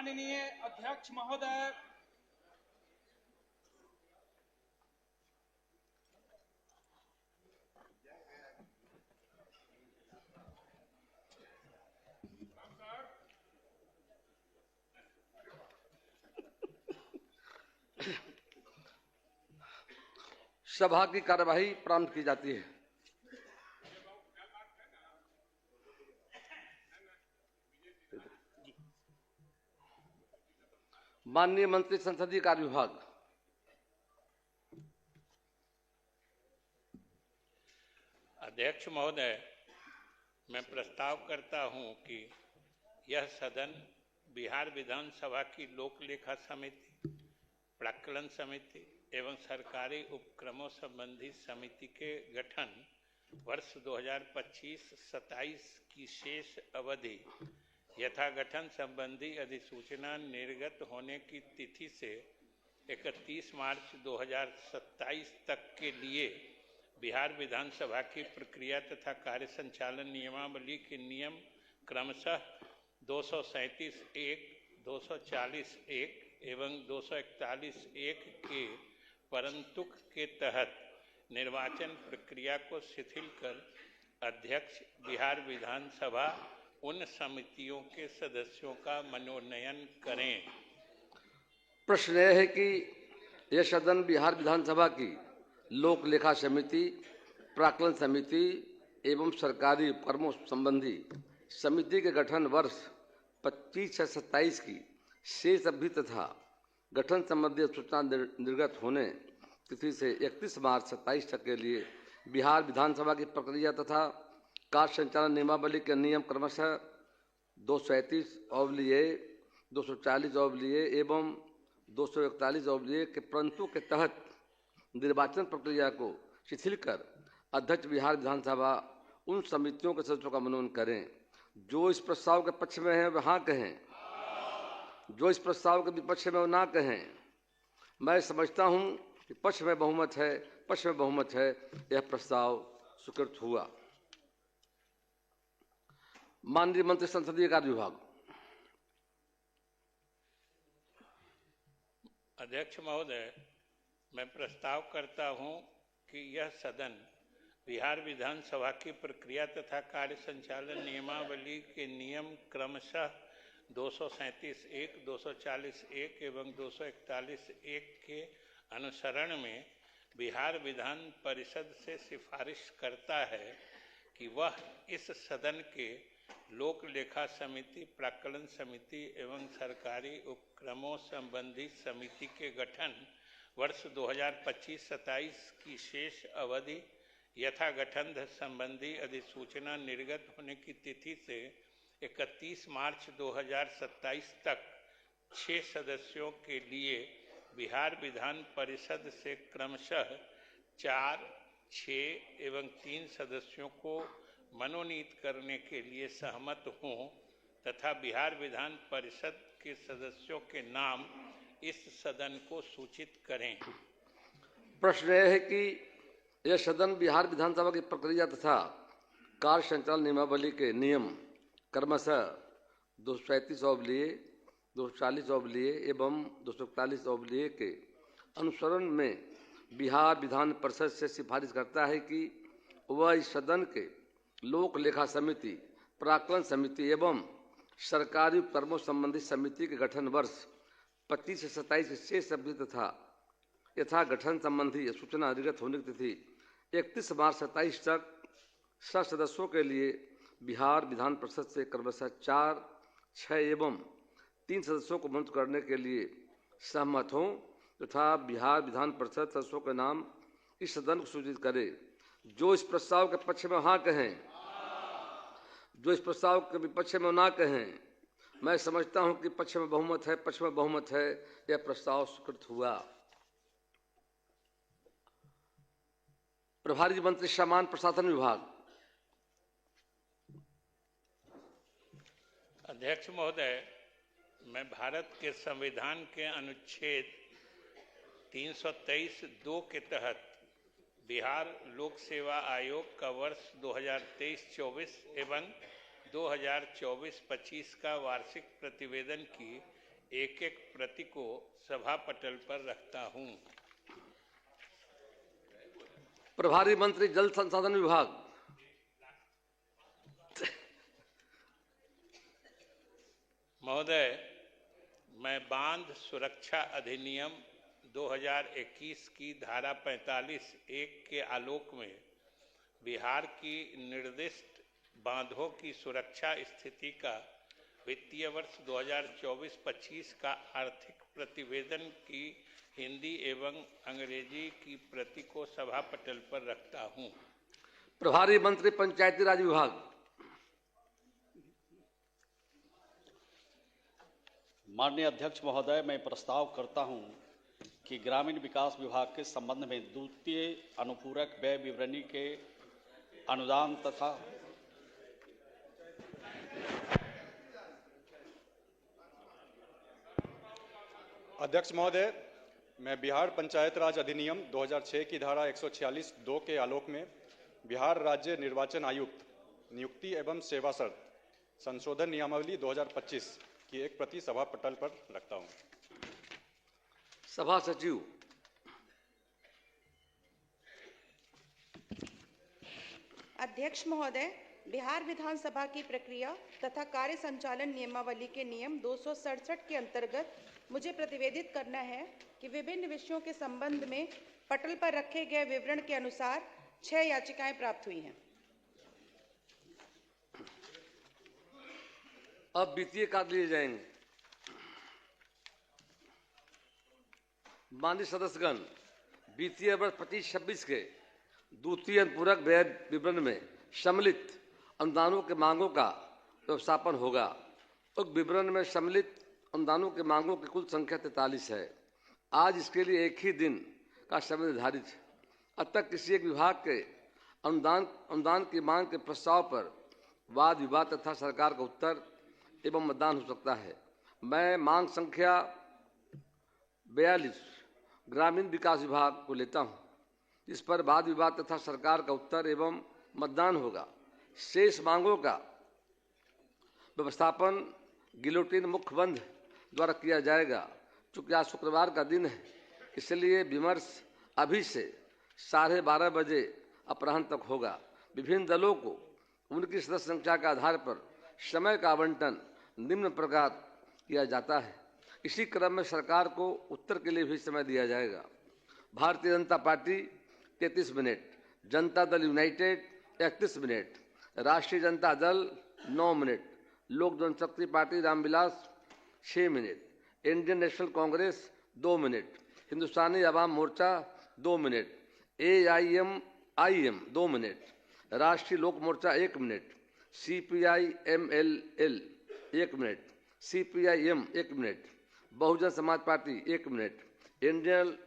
माननीय अध्यक्ष महोदय, सभा की कार्यवाही प्रारंभ की जाती है। माननीय मंत्री संसदीय कार्य विभाग। अध्यक्ष महोदय, मैं प्रस्ताव करता हूं कि यह सदन बिहार विधानसभा की लोक लेखा समिति, प्राक्कलन समिति एवं सरकारी उपक्रमों संबंधी समिति के गठन वर्ष 2025-27 की शेष अवधि यथा गठन संबंधी अधिसूचना निर्गत होने की तिथि से 31 मार्च 2027 तक के लिए बिहार विधानसभा की प्रक्रिया तथा कार्य संचालन नियमावली के नियम क्रमशः 237(1), 240(1) एवं 241(1) के परंतुक के तहत निर्वाचन प्रक्रिया को शिथिल कर अध्यक्ष बिहार विधानसभा उन समितियों के सदस्यों का मनोनयन करें। प्रश्न यह है कि यह सदन बिहार विधानसभा की लोक लेखा समिति, प्राक्कलन समिति एवं सरकारी उपक्रमों संबंधी समिति के गठन वर्ष 25 से 27 की शेष अवधि तथा गठन संबंधी सूचना निर्गत होने तिथि से 31 मार्च 27 तक के लिए बिहार विधानसभा की प्रक्रिया तथा कार्य संचालन नियमावली के नियम क्रमशः 237(a), 240(a) एवं 241(a) के परंतु के तहत निर्वाचन प्रक्रिया को शिथिल कर अध्यक्ष बिहार विधानसभा उन समितियों के सदस्यों का मनोनयन करें। जो इस प्रस्ताव के पक्ष में है वह हाँ कहें, जो इस प्रस्ताव के विपक्ष में वो ना कहें। मैं समझता हूं कि पक्ष में बहुमत है, यह प्रस्ताव स्वीकृत हुआ। माननीय मंत्री संसदीय कार्य विभाग। अध्यक्ष महोदय, मैं प्रस्ताव करता हूं कि यह सदन बिहार विधानसभा की प्रक्रिया तथा कार्य संचालन नियमावली के नियम क्रमशः 237(1), 240(1) एवं 241(1) के अनुसरण में बिहार विधान परिषद से सिफारिश करता है कि वह इस सदन के लोक लेखा समिति, प्राक्कलन समिति एवं सरकारी उपक्रमों संबंधी समिति के गठन वर्ष 2025-27 की शेष अवधि यथा गठन संबंधी अधिसूचना निर्गत होने की तिथि से 31 मार्च 2027 तक 6 सदस्यों के लिए बिहार विधान परिषद से क्रमशः 4, 6 एवं 3 सदस्यों को मनोनीत करने के लिए सहमत हूँ तथा बिहार विधान परिषद के सदस्यों के नाम इस सदन को सूचित करें। प्रश्न यह है कि यह सदन बिहार विधानसभा की प्रक्रिया तथा कार्य संचालन नियमावली के नियम क्रमशः 237(a), 240(a) एवं 241(a) के अनुसरण में बिहार विधान परिषद से सिफारिश करता है कि वह इस सदन के लोक लेखा समिति, प्राक्कलन समिति एवं सरकारी उपक्रमों संबंधी समिति के गठन वर्ष 25 से 27 की शेष अवधि तथा यथा गठन संबंधी सूचना निर्गत होने की तिथि 31 मार्च 27 तक 7 सदस्यों के लिए बिहार विधान परिषद से क्रमशः 4, 6 एवं 3 सदस्यों को मनोनीत करने के लिए सहमत हों तथा बिहार विधान परिषद सदस्यों के नाम इस सदन को सूचित करे। जो इस प्रस्ताव के पक्ष में हाँ कहें, जो इस प्रस्ताव के विपक्ष में ना कहें। मैं समझता हूं कि पक्ष में बहुमत है, यह प्रस्ताव स्वीकृत हुआ। प्रभारी मंत्री सामान्य प्रशासन विभाग। अध्यक्ष महोदय, मैं भारत के संविधान के अनुच्छेद 323(2) के तहत बिहार लोक सेवा आयोग का वर्ष 2023-24 एवं 2024-25 का वार्षिक प्रतिवेदन की एक एक प्रति को सभा पटल पर रखता हूं। प्रभारी मंत्री जल संसाधन विभाग। महोदय, मैं बांध सुरक्षा अधिनियम 2021 की धारा 45(1) के आलोक में बिहार की निर्दिष्ट बांधों की सुरक्षा स्थिति का वित्तीय वर्ष 2024-25 का आर्थिक प्रतिवेदन की हिंदी एवं अंग्रेजी की प्रति को सभा पटल पर रखता हूं। प्रभारी मंत्री पंचायती राज विभाग। माननीय अध्यक्ष महोदय, मैं प्रस्ताव करता हूं कि ग्रामीण विकास विभाग के संबंध में द्वितीय अनुपूरक व्यय विवरणी के अनुदान तथा अध्यक्ष महोदय, मैं बिहार पंचायत राज अधिनियम 2006 की धारा 146(2) के आलोक में बिहार राज्य निर्वाचन आयुक्त नियुक्ति एवं सेवा शर्त संशोधन नियमावली 2025 की एक प्रति सभा पटल पर रखता हूं। सभा सचिव। अध्यक्ष महोदय, बिहार विधानसभा की प्रक्रिया तथा कार्य संचालन नियमावली के नियम 267 के अंतर्गत मुझे प्रतिवेदित करना है कि विभिन्न विषयों के संबंध में पटल पर रखे गए विवरण के अनुसार 6 याचिकाएं प्राप्त हुई हैं। अब वित्तीय कार्य लिए जाएंगे। माननीय सदस्यगण, वित्तीय वर्ष 25-26 के द्वितीय अनुपूरक व्यय विवरण में सम्मिलित अनुदानों के मांगों का व्यवस्थापन होगा। उक्त विवरण में सम्मिलित अनुदानों के मांगों की कुल संख्या 43 है। आज इसके लिए एक ही दिन का समय निर्धारित है। अब तक किसी एक विभाग के अनुदान की मांग के प्रस्ताव पर वाद विवाद तथा सरकार का उत्तर एवं मतदान हो सकता है। मैं मांग संख्या 42 ग्रामीण विकास विभाग को लेता हूं, जिस पर वाद विवाद तथा सरकार का उत्तर एवं मतदान होगा। शेष मांगों का व्यवस्थापन गिलोटिन मुखबंध द्वारा किया जाएगा। चूँकि आज शुक्रवार का दिन है, इसलिए विमर्श अभी से 12:30 बजे अपराह्न तक होगा। विभिन्न दलों को उनकी सदस्य संख्या के आधार पर समय का आवंटन निम्न प्रकार किया जाता है। इसी क्रम में सरकार को उत्तर के लिए भी समय दिया जाएगा। Bharatiya Janata party 33 minute, Janata Dal United 31 minute, राष्ट्रीय Janata Dal 9 minute, Lok Janshakti party Ram Vilas 6 minute, Indian National Congress 2 minute, Hindustani Awam Morcha 2 minute, AIMIM 2 minute, Rashtriya Lok Morcha 1 minute, CPI-MLL 1 minute, CPI-M 1 minute, Bahujan Samaj party 1 minute, Indian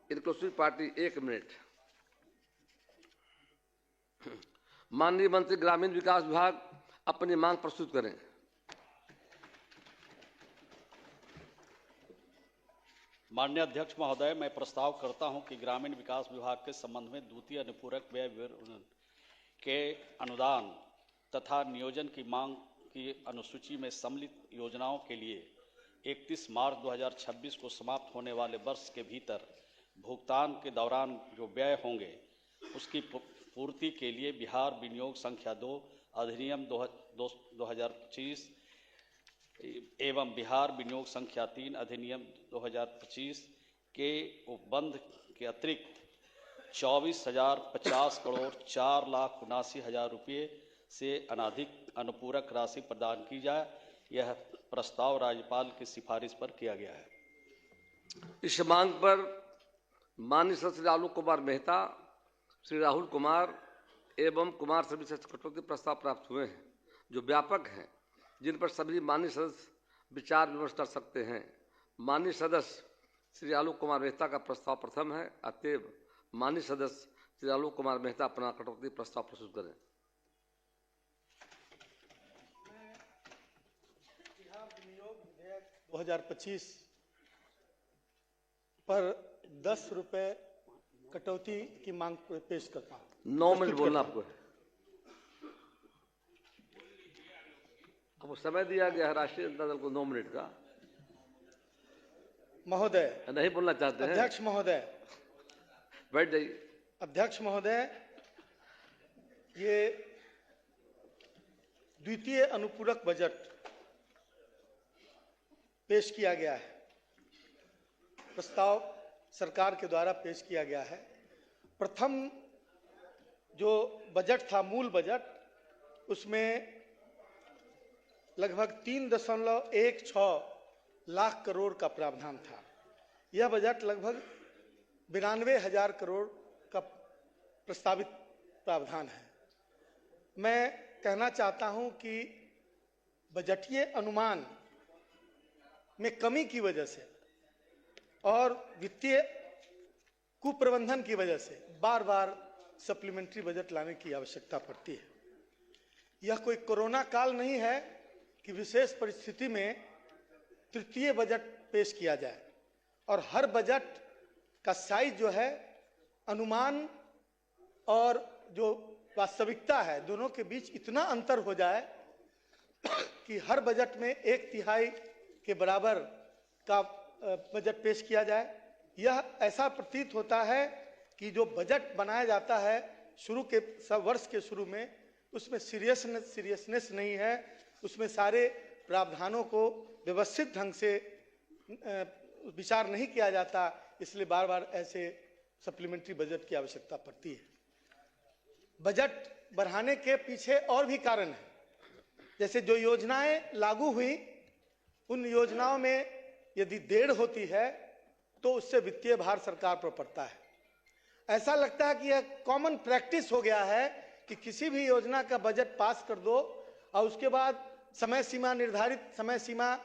Inclusive party 1 minute. माननीय मंत्री ग्रामीण विकास विभाग अपनी मांग प्रस्तुत करें। माननीय अध्यक्ष महोदय, मैं प्रस्ताव करता हूं कि ग्रामीण विकास विभाग के संबंध में द्वितीय अनुपूरक व्यय विवरण के अनुदान तथा नियोजन की मांग की अनुसूची में सम्मिलित योजनाओं के लिए 31 मार्च 2026 को समाप्त होने वाले वर्ष के भीतर भुगतान के दौरान जो व्यय होंगे उसकी पूर्ति के लिए बिहार विनियोग संख्या 2 अधिनियम 2025 एवं बिहार विनियोग संख्या 3 अधिनियम 2025 के उपबंध के अतिरिक्त 24,050 करोड़ 4,79,000 रुपये से अनधिक अनुपूरक राशि प्रदान की जाए। यह प्रस्ताव राज्यपाल की सिफारिश पर किया गया है। इस मांग पर माननीय श्री आलोक कुमार मेहता, श्री राहुल कुमार एवं कुमार सभी से कटौती प्रस्ताव प्राप्त हुए हैं, जो व्यापक हैं, जिन पर सभी माननीय सदस्य विचार विमर्श कर सकते हैं। माननीय सदस्य श्री आलोक कुमार मेहता का प्रस्ताव प्रथम है। अतएव माननीय सदस्य श्री आलोक कुमार मेहता अपना कटौती प्रस्ताव प्रस्तुत करें। 2025 पर 10 रुपए कटौती की मांग पेश करता हूं। 9 मिनट बोलना आपको है। अब समय दिया गया है राष्ट्रीय जनता दल को 9 मिनट का। महोदय, नहीं बोलना चाहते हैं? अध्यक्ष महोदय, बैठ जाइए। अध्यक्ष महोदय, ये द्वितीय अनुपूरक बजट पेश किया गया है। प्रस्ताव सरकार के द्वारा पेश किया गया है। प्रथम जो बजट था, मूल बजट, उसमें लगभग 3.16 लाख करोड़ का प्रावधान था। यह बजट लगभग 92,000 करोड़ का प्रस्तावित प्रावधान है। मैं कहना चाहता हूं कि बजटीय अनुमान में कमी की वजह से और वित्तीय कुप्रबंधन की वजह से बार बार सप्लीमेंट्री बजट लाने की आवश्यकता पड़ती है। यह कोई कोरोना काल नहीं है कि विशेष परिस्थिति में तृतीय बजट पेश किया जाए और हर बजट का साइज जो है, अनुमान और जो वास्तविकता है, दोनों के बीच इतना अंतर हो जाए कि हर बजट में 1/3 के बराबर का बजट पेश किया जाए। यह ऐसा प्रतीत होता है कि जो बजट बनाया जाता है शुरू के वर्ष के शुरू में, उसमें सीरियसनेस नहीं है, उसमें सारे प्रावधानों को व्यवस्थित ढंग से विचार नहीं किया जाता, इसलिए बार बार ऐसे सप्लीमेंट्री बजट की आवश्यकता पड़ती है। बजट बढ़ाने के पीछे और भी कारण है। जैसे जो योजनाएं लागू हुई, उन योजनाओं में यदि देर होती है तो उससे वित्तीय भार सरकार पर पड़ता है। ऐसा लगता है कि यह कॉमन प्रैक्टिस हो गया है कि किसी भी योजना का बजट पास कर दो और उसके बाद समय सीमा, निर्धारित समय सीमा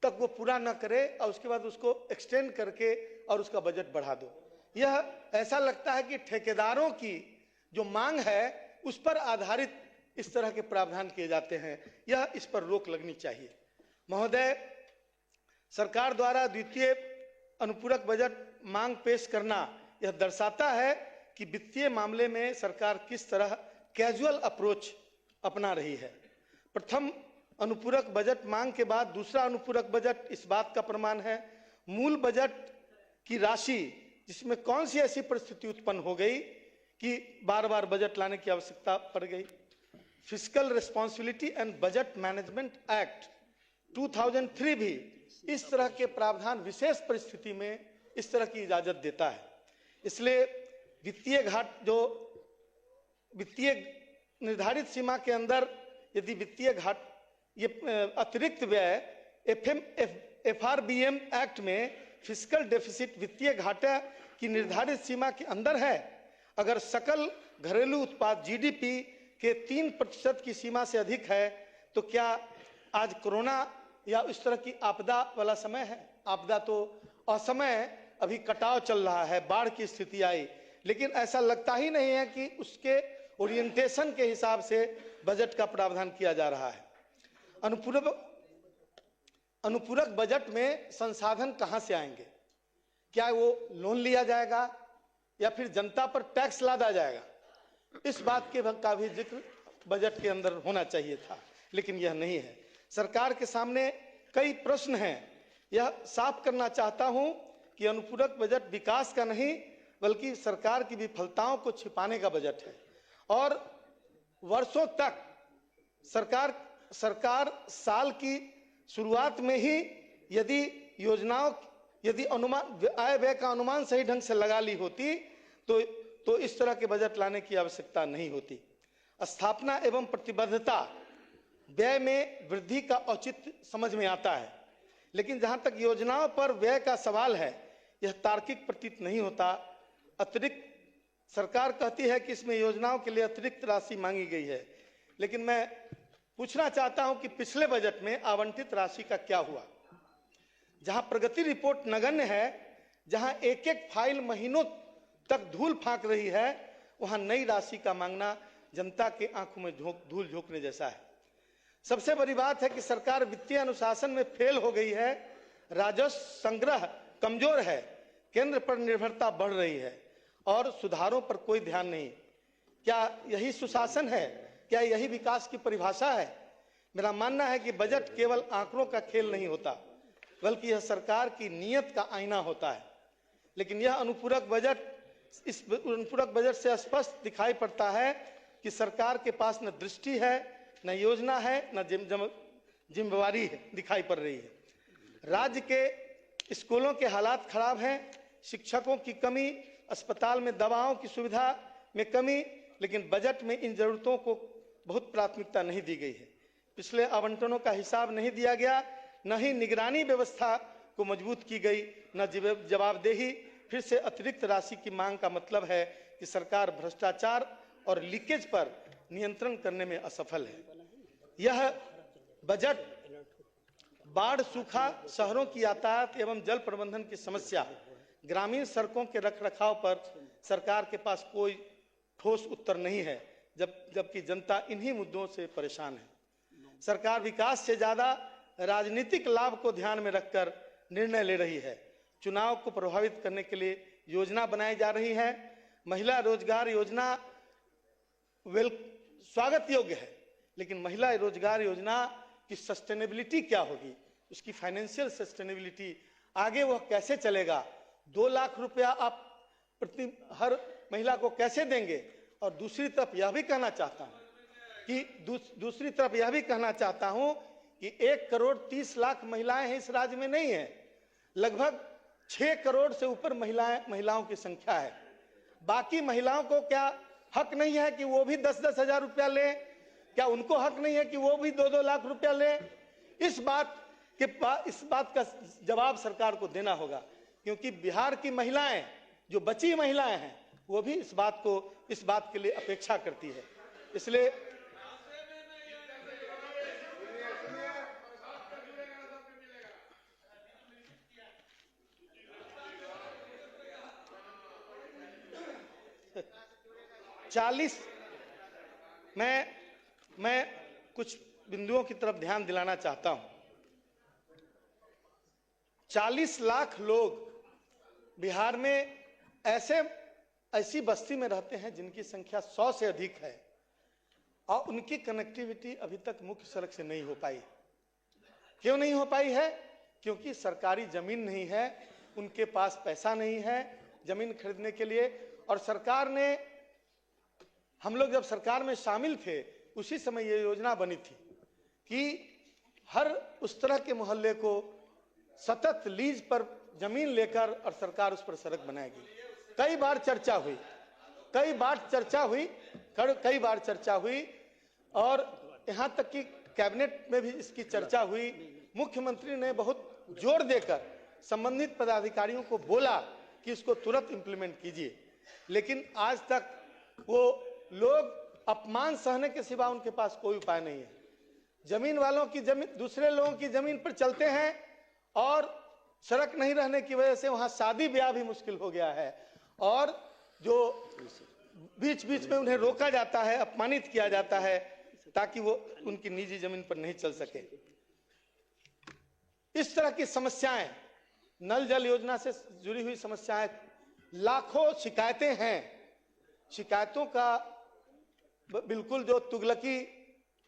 तक वो पूरा न करे और उसके बाद उसको एक्सटेंड करके और उसका बजट बढ़ा दो। यह ऐसा लगता है कि ठेकेदारों की जो मांग है उस पर आधारित इस तरह के प्रावधान किए जाते हैं। यह इस पर रोक लगनी चाहिए। महोदय, सरकार द्वारा द्वितीय अनुपूरक बजट मांग पेश करना यह दर्शाता है कि वित्तीय मामले में सरकार किस तरह कैजुअल अप्रोच अपना रही है। प्रथम अनुपूरक बजट मांग के बाद दूसरा अनुपूरक बजट इस बात का प्रमाण है। मूल बजट की राशि, जिसमें कौन सी ऐसी परिस्थिति उत्पन्न हो गई कि बार बार बजट लाने की आवश्यकता पड़ गई। Fiscal responsibility and budget management act 2003 भी इस तरह के प्रावधान विशेष परिस्थिति में इस तरह की इजाजत देता है। इसलिए वित्तीय घाट, जो वित्तीय निर्धारित सीमा के अंदर यदि वित्तीय घाट, ये अतिरिक्त व्यय FRBM एक्ट में फिस्कल डेफिसिट वित्तीय घाटा की निर्धारित सीमा के अंदर है। अगर सकल घरेलू उत्पाद GDP के 3% की सीमा से अधिक है तो क्या आज कोरोना या इस तरह की आपदा वाला समय है? आपदा तो असमय, अभी कटाव चल रहा है, बाढ़ की स्थिति आई, लेकिन ऐसा लगता ही नहीं है कि उसके ओरिएंटेशन के हिसाब से बजट का प्रावधान किया जा रहा है। अनुपूरक बजट में संसाधन कहां से आएंगे? क्या वो लोन लिया जाएगा या फिर जनता पर टैक्स लादा जाएगा? इस बात के का भी जिक्र बजट के अंदर होना चाहिए था, लेकिन यह नहीं है। सरकार के सामने कई प्रश्न हैं। यह साफ करना चाहता हूं कि अनुपूरक बजट विकास का नहीं बल्कि सरकार की विफलताओं को छिपाने का बजट है। और वर्षों तक सरकार साल की शुरुआत में ही यदि अनुमान, आय व्यय का अनुमान सही ढंग से लगा ली होती तो इस तरह के बजट लाने की आवश्यकता नहीं होती। स्थापना एवं प्रतिबद्धता व्यय में वृद्धि का औचित्य समझ में आता है, लेकिन जहां तक योजनाओं पर व्यय का सवाल है, यह तार्किक प्रतीत नहीं होता। अतिरिक्त सरकार कहती है कि इसमें योजनाओं के लिए अतिरिक्त राशि मांगी गई है, लेकिन मैं पूछना चाहता हूं कि पिछले बजट में आवंटित राशि का क्या हुआ? जहां प्रगति रिपोर्ट नगण्य है, जहां एक एक फाइल महीनों तक धूल फांक रही है, वहां नई राशि का मांगना जनता के आंखों में धूल झोंकने जैसा है। सबसे बड़ी बात है कि सरकार वित्तीय अनुशासन में फेल हो गई है। राजस्व संग्रह कमजोर है, केंद्र पर निर्भरता बढ़ रही है और सुधारों पर कोई ध्यान नहीं। क्या यही सुशासन है? क्या यही विकास की परिभाषा है? मेरा मानना है कि बजट केवल आंकड़ों का खेल नहीं होता। बल्कि यह सरकार की नीयत का आईना होता है। लेकिन यह अनुपूरक बजट, इस अनुपूरक बजट से स्पष्ट दिखाई पड़ता है कि सरकार के पास न दृष्टि है, न योजना है, न जिम्मेवारी है दिखाई पड़ रही है। राज्य के स्कूलों के हालात खराब हैं, शिक्षकों की कमी, अस्पताल में दवाओं की सुविधा में कमी, लेकिन बजट में इन जरूरतों को बहुत प्राथमिकता नहीं दी गई है। पिछले आवंटनों का हिसाब नहीं दिया गया, न ही निगरानी व्यवस्था को मजबूत की गई, न जवाबदेही। फिर से अतिरिक्त राशि की मांग का मतलब है कि सरकार भ्रष्टाचार और लीकेज पर नियंत्रण करने में असफल है। यह बजट बाढ़, सूखा, शहरों की यातायात एवं जल प्रबंधन की समस्या, ग्रामीण सड़कों के रखरखाव पर सरकार के पास कोई ठोस उत्तर नहीं है, जबकि जनता इन्हीं मुद्दों से परेशान है। सरकार विकास से ज्यादा राजनीतिक लाभ को ध्यान में रखकर निर्णय ले रही है। चुनाव को प्रभावित करने के लिए योजना बनाई जा रही है। महिला रोजगार योजना स्वागत योग्य है, लेकिन महिला रोजगार योजना की सस्टेनेबिलिटी क्या होगी, उसकी फाइनेंशियल सस्टेनेबिलिटी, आगे वह कैसे चलेगा? 2 लाख रुपया आप प्रति हर महिला को कैसे देंगे? और दूसरी तरफ यह भी कहना चाहता हूं कि 1 करोड़ 30 लाख महिलाएं हैं इस राज्य में, नहीं है, लगभग 6 करोड़ से ऊपर महिलाओं की संख्या है। बाकी महिलाओं को क्या हक नहीं है कि वो भी 10-10 हजार रुपया लें? क्या उनको हक नहीं है कि वो भी 2-2 लाख रुपया लें? इस बात का जवाब सरकार को देना होगा, क्योंकि बिहार की महिलाएं, जो बची महिलाएं हैं, वो भी इस बात के लिए अपेक्षा करती है। इसलिए मैं कुछ बिंदुओं की तरफ ध्यान दिलाना चाहता हूं। 40 लाख लोग बिहार में ऐसी बस्ती में रहते हैं जिनकी संख्या 100 से अधिक है, और उनकी कनेक्टिविटी अभी तक मुख्य सड़क से नहीं हो पाई। क्यों नहीं हो पाई है? क्योंकि सरकारी जमीन नहीं है, उनके पास पैसा नहीं है जमीन खरीदने के लिए। और सरकार ने, हम लोग जब सरकार में शामिल थे, उसी समय ये योजना बनी थी कि हर उस तरह के मोहल्ले को सतत लीज पर जमीन लेकर और सरकार उस पर सड़क बनाएगी। कई बार चर्चा हुई और यहाँ तक कि कैबिनेट में भी इसकी चर्चा हुई। मुख्यमंत्री ने बहुत जोर देकर संबंधित पदाधिकारियों को बोला कि इसको तुरंत इंप्लीमेंट कीजिए, लेकिन आज तक वो लोग अपमान सहने के सिवा उनके पास कोई उपाय नहीं है। जमीन वालों की जमीन दूसरे लोगों की जमीन पर चलते हैं, और सड़क नहीं रहने की वजह से वहां शादी ब्याह भी मुश्किल हो गया है, और जो बीच बीच में उन्हें रोका जाता है, अपमानित किया जाता है, ताकि वो उनकी निजी जमीन पर नहीं चल सके। इस तरह की समस्याएं, नल जल योजना से जुड़ी हुई समस्याएं, लाखों शिकायतें हैं। शिकायतों का बिल्कुल जो तुगलकी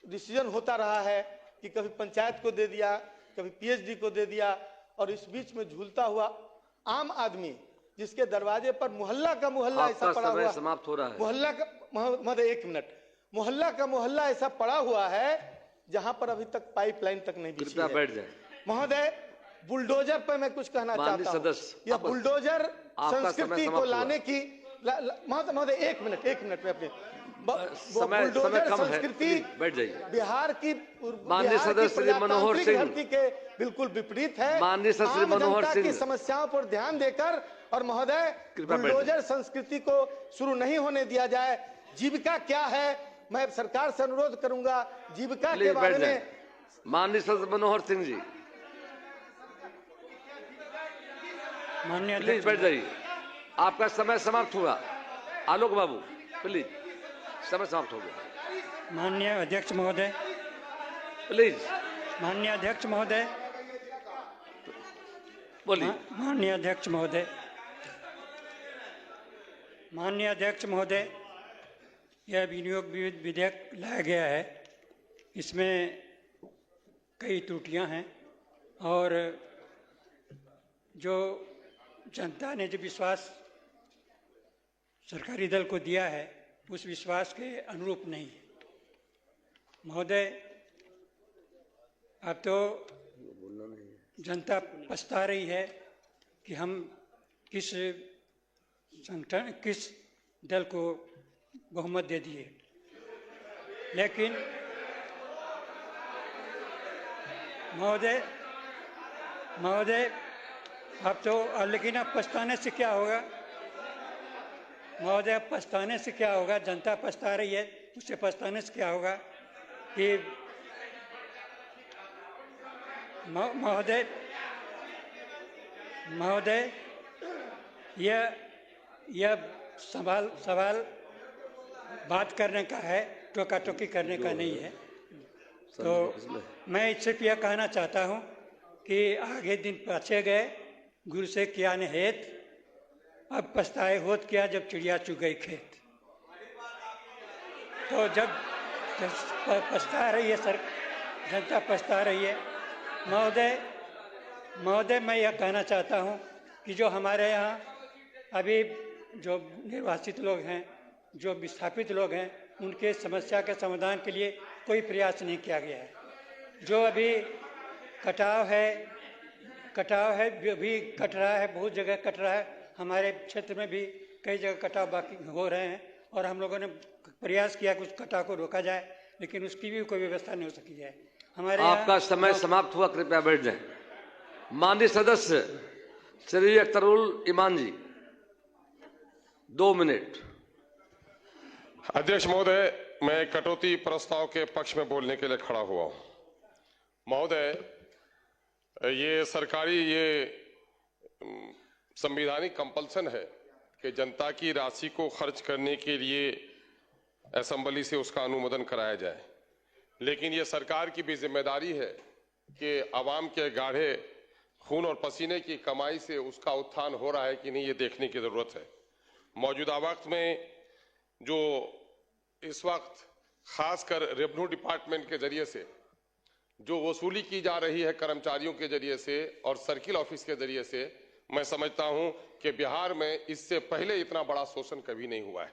डिसीजन होता रहा है कि कभी पंचायत को दे दिया, कभी पीएचडी को दे दिया, और इस बीच में झूलता हुआ आम आदमी, जिसके दरवाजे पर मोहल्ला का मोहल्ला ऐसा पड़ा हुआ, समाप्त हो रहा है। मोहल्ला का मोहल्ला ऐसा पड़ा हुआ है जहां पर अभी तक पाइपलाइन तक नहीं बिछी है। बैठ जाए महोदय, बुलडोजर पर मैं कुछ कहना चाहता हूं। यह बुलडोजर संस्कृति को लाने की, महोदय एक मिनट में अपने बुलडोजर संस्कृति बैठ जाइए। बिहार की माननीय सदस्य मनोहर सिंह धरती के बिल्कुल विपरीत है। माननीय सदस्य मनोहर सिंह की समस्याओं पर ध्यान देकर, और महोदय बुलडोजर संस्कृति को शुरू नहीं होने दिया जाए। जीविका क्या है, मैं सरकार से अनुरोध करूंगा जीविका के बारे में। माननीय सदस्य मनोहर सिंह जी, माननीय प्लीज बैठ जाइए, आपका समय समाप्त हुआ। आलोक बाबू प्लीज, समय समाप्त हो गया। माननीय अध्यक्ष महोदय, प्लीज। माननीय अध्यक्ष महोदय, बोलिए। माननीय अध्यक्ष महोदय, माननीय अध्यक्ष महोदय, यह विनियोग विधेयक लाया गया है, इसमें कई त्रुटियां हैं और जो जनता ने जो विश्वास सरकारी दल को दिया है उस विश्वास के अनुरूप नहीं है। महोदय, अब तो जनता पछता रही है कि हम किस संगठन किस दल को बहुमत दे दिए, लेकिन महोदय अब तो लेकिन अब पछताने से क्या होगा महोदय? पछताने से क्या होगा? जनता पछता रही है, उससे पछताने से क्या होगा कि महोदय यह सवाल बात करने का है, टोका टोकी करने का नहीं है। तो मैं सिर्फ यह कहना चाहता हूँ कि आगे दिन पाछे गए गुरु से किया ने हेत, अब पछताए होत क्या जब चिड़िया चुग गई खेत। तो जब पछता रही है जनता पछता रही है। महोदय मैं यह कहना चाहता हूँ कि जो हमारे यहाँ अभी जो निर्वासित लोग हैं, जो विस्थापित लोग हैं, उनके समस्या के समाधान के लिए कोई प्रयास नहीं किया गया है। जो अभी कटाव है भी कट रहा है, बहुत जगह कट रहा है। हमारे क्षेत्र में भी कई जगह कटाव बाकी हो रहे हैं और हम लोगों ने प्रयास किया कि उस कटाव को रोका जाए, लेकिन उसकी भी कोई व्यवस्था नहीं हो सकी है। हमारे आपका समय समाप्त हुआ, कृपया बैठ जाएं। माननीय सदस्य श्री अख्तरुल ईमान जी, 2 मिनट। अध्यक्ष महोदय, मैं कटौती प्रस्ताव के पक्ष में बोलने के लिए खड़ा हुआ हूं। महोदय, ये सरकारी संवैधानिक कंपल्सन है कि जनता की राशि को खर्च करने के लिए असेंबली से उसका अनुमोदन कराया जाए, लेकिन ये सरकार की भी जिम्मेदारी है कि आवाम के गाढ़े खून और पसीने की कमाई से उसका उत्थान हो रहा है कि नहीं, ये देखने की जरूरत है। मौजूदा वक्त में जो इस वक्त खासकर रेवेन्यू डिपार्टमेंट के जरिए से जो वसूली की जा रही है कर्मचारियों के जरिए से और सर्किल ऑफिस के जरिए से, मैं समझता हूं कि बिहार में इससे पहले इतना बड़ा शोषण कभी नहीं हुआ है।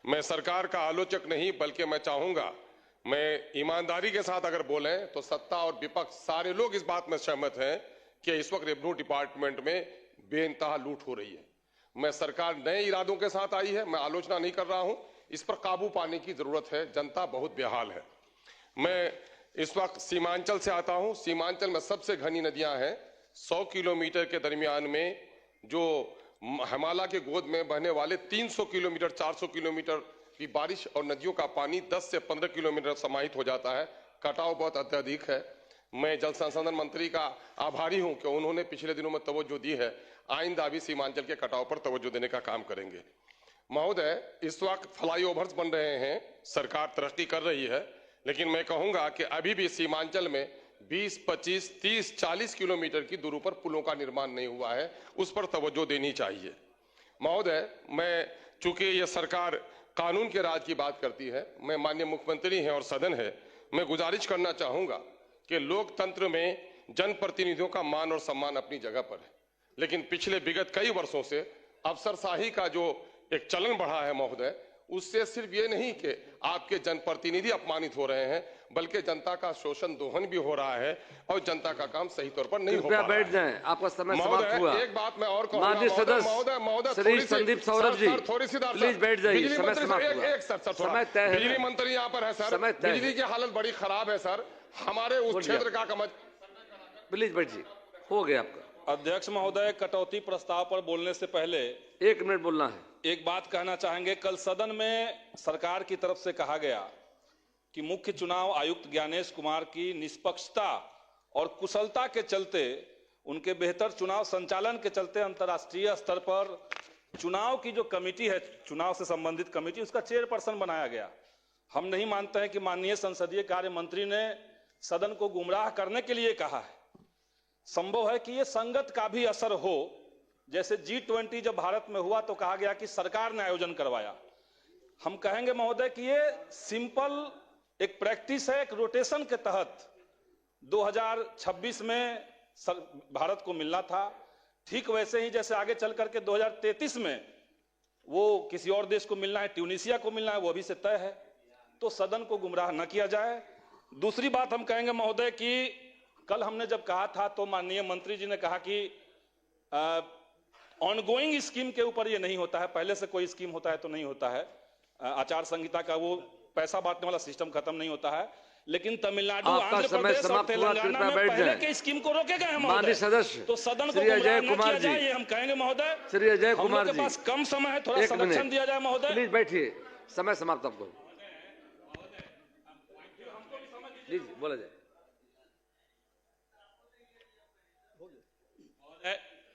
मैं सरकार का आलोचक नहीं, बल्कि मैं चाहूंगा, मैं ईमानदारी के साथ अगर बोलें तो सत्ता और विपक्ष सारे लोग इस बात में सहमत हैं कि इस वक्त रेवेन्यू डिपार्टमेंट में बेइंतहा लूट हो रही है। मैं सरकार नए इरादों के साथ आई है, मैं आलोचना नहीं कर रहा हूं, इस पर काबू पाने की जरूरत है। जनता बहुत बेहाल है। मैं इस वक्त सीमांचल से आता हूं। सीमांचल में सबसे घनी नदियां हैं। 100 किलोमीटर के दरमियान में जो हिमालय के गोद में बहने वाले 300 किलोमीटर 400 किलोमीटर की बारिश और नदियों का पानी 10 से 15 किलोमीटर समाहित हो जाता है। कटाव बहुत अत्यधिक है। मैं जल संसाधन मंत्री का आभारी हूं कि उन्होंने पिछले दिनों में तवज्जो दी है। आइंदा भी सीमांचल के कटाव पर तवज्जो देने का काम करेंगे। महोदय, इस वक्त फ्लाईओवर्स बन रहे हैं, सरकार तरक्की कर रही है, लेकिन मैं कहूंगा कि अभी भी सीमांचल में 20, 25, 30, 40 किलोमीटर की दूरी पर पुलों का निर्माण नहीं हुआ है, उस पर तवज्जो देनी चाहिए। महोदय, मैं चूंकि ये सरकार कानून के राज की बात करती है, मैं माननीय मुख्यमंत्री हैं और सदन है, मैं गुजारिश करना चाहूंगा कि लोकतंत्र में जनप्रतिनिधियों का मान और सम्मान अपनी जगह पर है, लेकिन पिछले विगत कई वर्षों से अफसरशाही का जो एक चलन बढ़ा है महोदय, उससे सिर्फ ये नहीं कि आपके जनप्रतिनिधि अपमानित हो रहे हैं, बल्कि जनता का शोषण दोहन भी हो रहा है और जनता का काम सही तौर पर नहीं हो पा रहा है। बैठ जाएं, आपका समय समाप्त हुआ। एक बात मैं और कहूंगा, माननीय सदस्य श्री संदीप सौरभ जी, थोड़ी सी प्लीज बैठ जाइए, समय समाप्त हुआ। एक सर समय तय है। बिजली मंत्री यहाँ पर है सर, बिजली की हालत बड़ी खराब है सर, हमारे उस क्षेत्र का कमज। प्लीज बैठिए, हो गया आपका। अध्यक्ष महोदय, कटौती प्रस्ताव पर बोलने से पहले 1 मिनट बोलना है। एक बात कहना चाहेंगे। कल सदन में सरकार की तरफ से कहा गया कि मुख्य चुनाव आयुक्त ज्ञानेश कुमार की निष्पक्षता और कुशलता के चलते, उनके बेहतर चुनाव संचालन के चलते अंतर्राष्ट्रीय स्तर पर चुनाव की जो कमेटी है, चुनाव से संबंधित कमेटी, उसका चेयरपर्सन बनाया गया। हम नहीं मानते हैं कि माननीय संसदीय कार्य मंत्री ने सदन को गुमराह करने के लिए कहा है। संभव है कि ये संगत का भी असर हो। जैसे G20 जब भारत में हुआ तो कहा गया कि सरकार ने आयोजन करवाया। हम कहेंगे महोदय कि ये सिंपल एक प्रैक्टिस है, एक रोटेशन के तहत 2026 में भारत को मिलना था, ठीक वैसे ही जैसे आगे चल करके 2033 में वो किसी और देश को मिलना है, ट्यूनीसिया को मिलना है, वो अभी से तय है। तो सदन को गुमराह न किया जाए। दूसरी बात हम कहेंगे महोदय कि कल हमने जब कहा था तो माननीय मंत्री जी ने कहा कि ऑनगोइंग स्कीम के ऊपर ये नहीं होता है, पहले से कोई स्कीम होता है तो नहीं होता है। आचार संहिता का वो पैसा बांटने वाला सिस्टम खत्म नहीं होता है, लेकिन तमिलनाडु, आंध्र प्रदेश और तेलंगाना में पहले के स्कीम को रोके गए हैं महोदय। सदस्य तो सदन को गुमराह न किया जाए, ये हम कहेंगे महोदय। श्री अजय हम कुमार लोग जी के पास कम समय है, थोड़ा संरक्षण दिया जाए महोदय। प्लीज बैठिए, समय समाप्त आपको। प्लीज बोला जाए।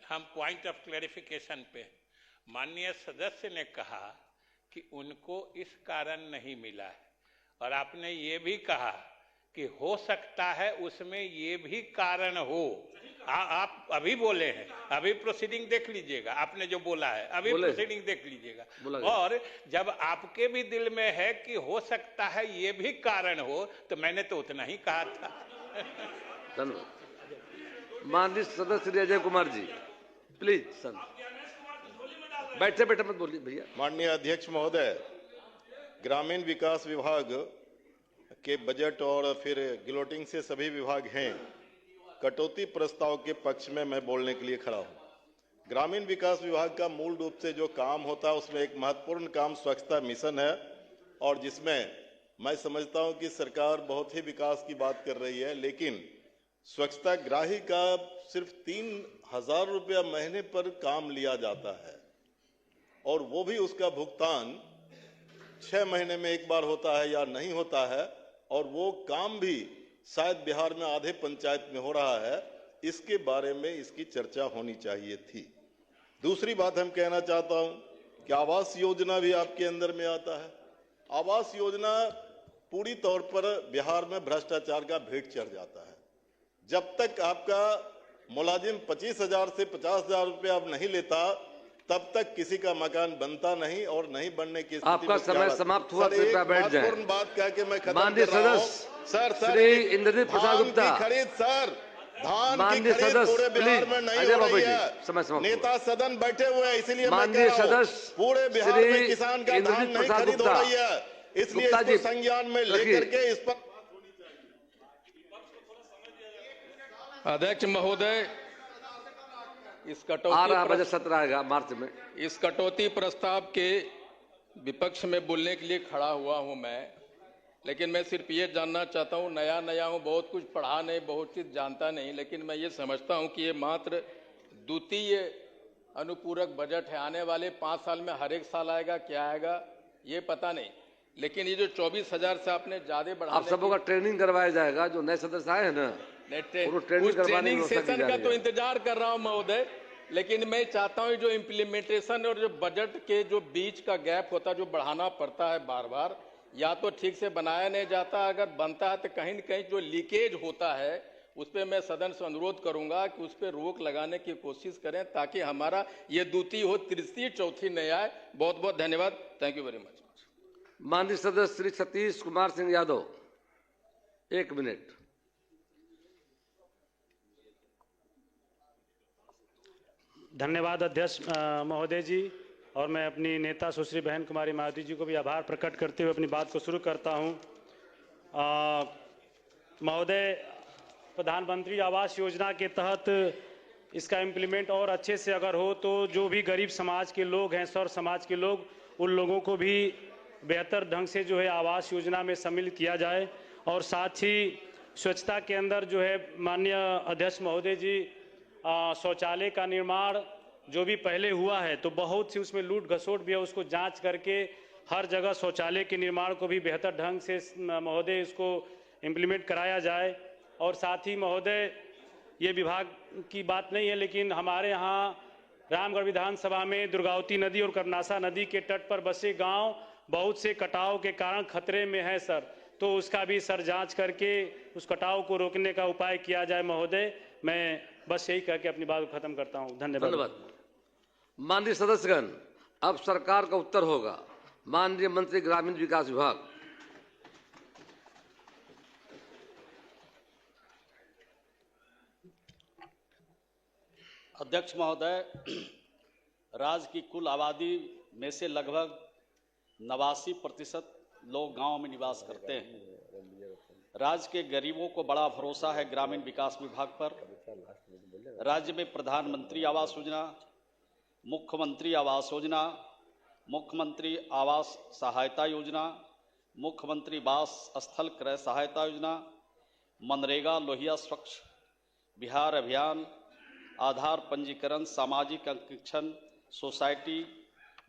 हम पॉइंट ऑफ क्लैरिफिकेशन पे, माननीय सदस्य ने कहा कि उनको इस कारण नहीं मिला है, और आपने ये भी कहा कि हो सकता है उसमें ये भी कारण हो। आप अभी बोले हैं, अभी प्रोसीडिंग देख लीजिएगा, आपने जो बोला है अभी प्रोसीडिंग देख लीजिएगा। और जब आपके भी दिल में है कि हो सकता है ये भी कारण हो, तो मैंने तो उतना ही कहा था। धन्यवाद। माननीय सदस्य श्री अजय कुमार जी, प्लीज सर बैठे बैठे मत बोलिए भैया। माननीय अध्यक्ष महोदय, ग्रामीण विकास विभाग के बजट और फिर गिलोटिंग से सभी विभाग हैं, कटौती प्रस्ताव के पक्ष में मैं बोलने के लिए खड़ा हूं। ग्रामीण विकास विभाग का मूल रूप से जो काम होता है उसमें एक महत्वपूर्ण काम स्वच्छता मिशन है, और जिसमें मैं समझता हूं कि सरकार बहुत ही विकास की बात कर रही है, लेकिन स्वच्छता ग्राही का सिर्फ 3,000 रुपया महीने पर काम लिया जाता है, और वो भी उसका भुगतान 6 महीने में एक बार होता है या नहीं होता है, और वो काम भी शायद बिहार में आधे पंचायत में हो रहा है। इसके बारे में इसकी चर्चा होनी चाहिए थी। दूसरी बात हम कहना चाहता हूं कि आवास योजना भी आपके अंदर में आता है। आवास योजना पूरी तौर पर बिहार में भ्रष्टाचार का भेंट चढ़ जाता है। जब तक आपका मुलाजिम 25,000 से 50,000 रुपया अब नहीं लेता, तब तक किसी का मकान बनता नहीं, और नहीं बनने की स्थिति आपका समय समाप्त हुआ, कृपया बैठ जाएं। महत्वपूर्ण बात कह के मैं खत्म माननीय कर रहा हूं। सदस्य श्री इंद्रजीत प्रसाद गुप्ता, खरीद सर, धान की माननीय खरीद सदस्य पूरे बिहार में नहीं हो रही है। समय समाप्त। नेता सदन बैठे हुए हैं, इसीलिए मैं माननीय कह रहा हूं, सदस्य पूरे बिहार में किसान का धान नहीं खरीद हो रही है, इसलिए इसको संज्ञान में लेकर के इस पर। अध्यक्ष महोदय, इस बजट सत्र आएगा मार्च में। इस कटौती प्रस्ताव के विपक्ष में बोलने के लिए खड़ा हुआ हूं मैं, लेकिन मैं सिर्फ ये जानना चाहता हूं, नया हूं, बहुत कुछ पढ़ा नहीं, बहुत चीज जानता नहीं, लेकिन मैं ये समझता हूं कि ये मात्र द्वितीय अनुपूरक बजट है। आने वाले 5 साल में हर एक साल आएगा, क्या आएगा ये पता नहीं, लेकिन ये जो 24,000 से आपने ज्यादा बढ़ा, आप सबों का ट्रेनिंग करवाया जाएगा, जो नए सदस्य आए हैं ना, ट्रेनिंग सेशन का तो इंतजार कर रहा हूं महोदय, लेकिन मैं चाहता हूं जो इम्प्लीमेंटेशन और जो बजट के जो बीच का गैप होता है, जो बढ़ाना पड़ता है बार बार, या तो ठीक से बनाया नहीं जाता, अगर बनता है तो कहीं न कहीं जो लीकेज होता है उस पर मैं सदन से अनुरोध करूंगा कि उस पर रोक लगाने की कोशिश करें, ताकि हमारा ये द्वितीय हो, तृतीय चौथी नहीं आए। बहुत बहुत धन्यवाद। Thank you very much. माननीय सदस्य श्री सतीश कुमार सिंह यादव, 1 मिनट। धन्यवाद अध्यक्ष महोदय जी, और मैं अपनी नेता सुश्री बहन कुमारी मायावती जी को भी आभार प्रकट करते हुए अपनी बात को शुरू करता हूं। महोदय, प्रधानमंत्री आवास योजना के तहत इसका इम्प्लीमेंट और अच्छे से अगर हो तो जो भी गरीब समाज के लोग हैं, सौर समाज के लोग, उन लोगों को भी बेहतर ढंग से जो है आवास योजना में सम्मिलित किया जाए। और साथ ही स्वच्छता के अंदर जो है माननीय अध्यक्ष महोदय जी, शौचालय का निर्माण जो भी पहले हुआ है तो बहुत सी उसमें लूट घसोट भी है, उसको जांच करके हर जगह शौचालय के निर्माण को भी बेहतर ढंग से महोदय इसको इम्प्लीमेंट कराया जाए। और साथ ही महोदय, ये विभाग की बात नहीं है, लेकिन हमारे यहाँ रामगढ़ विधानसभा में दुर्गावती नदी और करनासा नदी के तट पर बसे गांव बहुत से कटाव के कारण खतरे में है सर, तो उसका भी सर जांच करके उस कटाव को रोकने का उपाय किया जाए महोदय। मैं बस यही कह के अपनी बात को खत्म करता हूं। धन्यवाद। माननीय सदस्यगण, अब सरकार का उत्तर होगा। माननीय मंत्री ग्रामीण विकास विभाग। अध्यक्ष महोदय, राज्य की कुल आबादी में से लगभग 89% लोग गांव में निवास करते हैं। राज्य के गरीबों को बड़ा भरोसा है ग्रामीण विकास विभाग पर। राज्य में प्रधानमंत्री आवास योजना, मुख्यमंत्री आवास योजना, मुख्यमंत्री आवास सहायता योजना, मुख्यमंत्री वास स्थल क्रय सहायता योजना, मनरेगा लोहिया स्वच्छ बिहार अभियान, आधार पंजीकरण, सामाजिक अंकेक्षण, सोसाइटी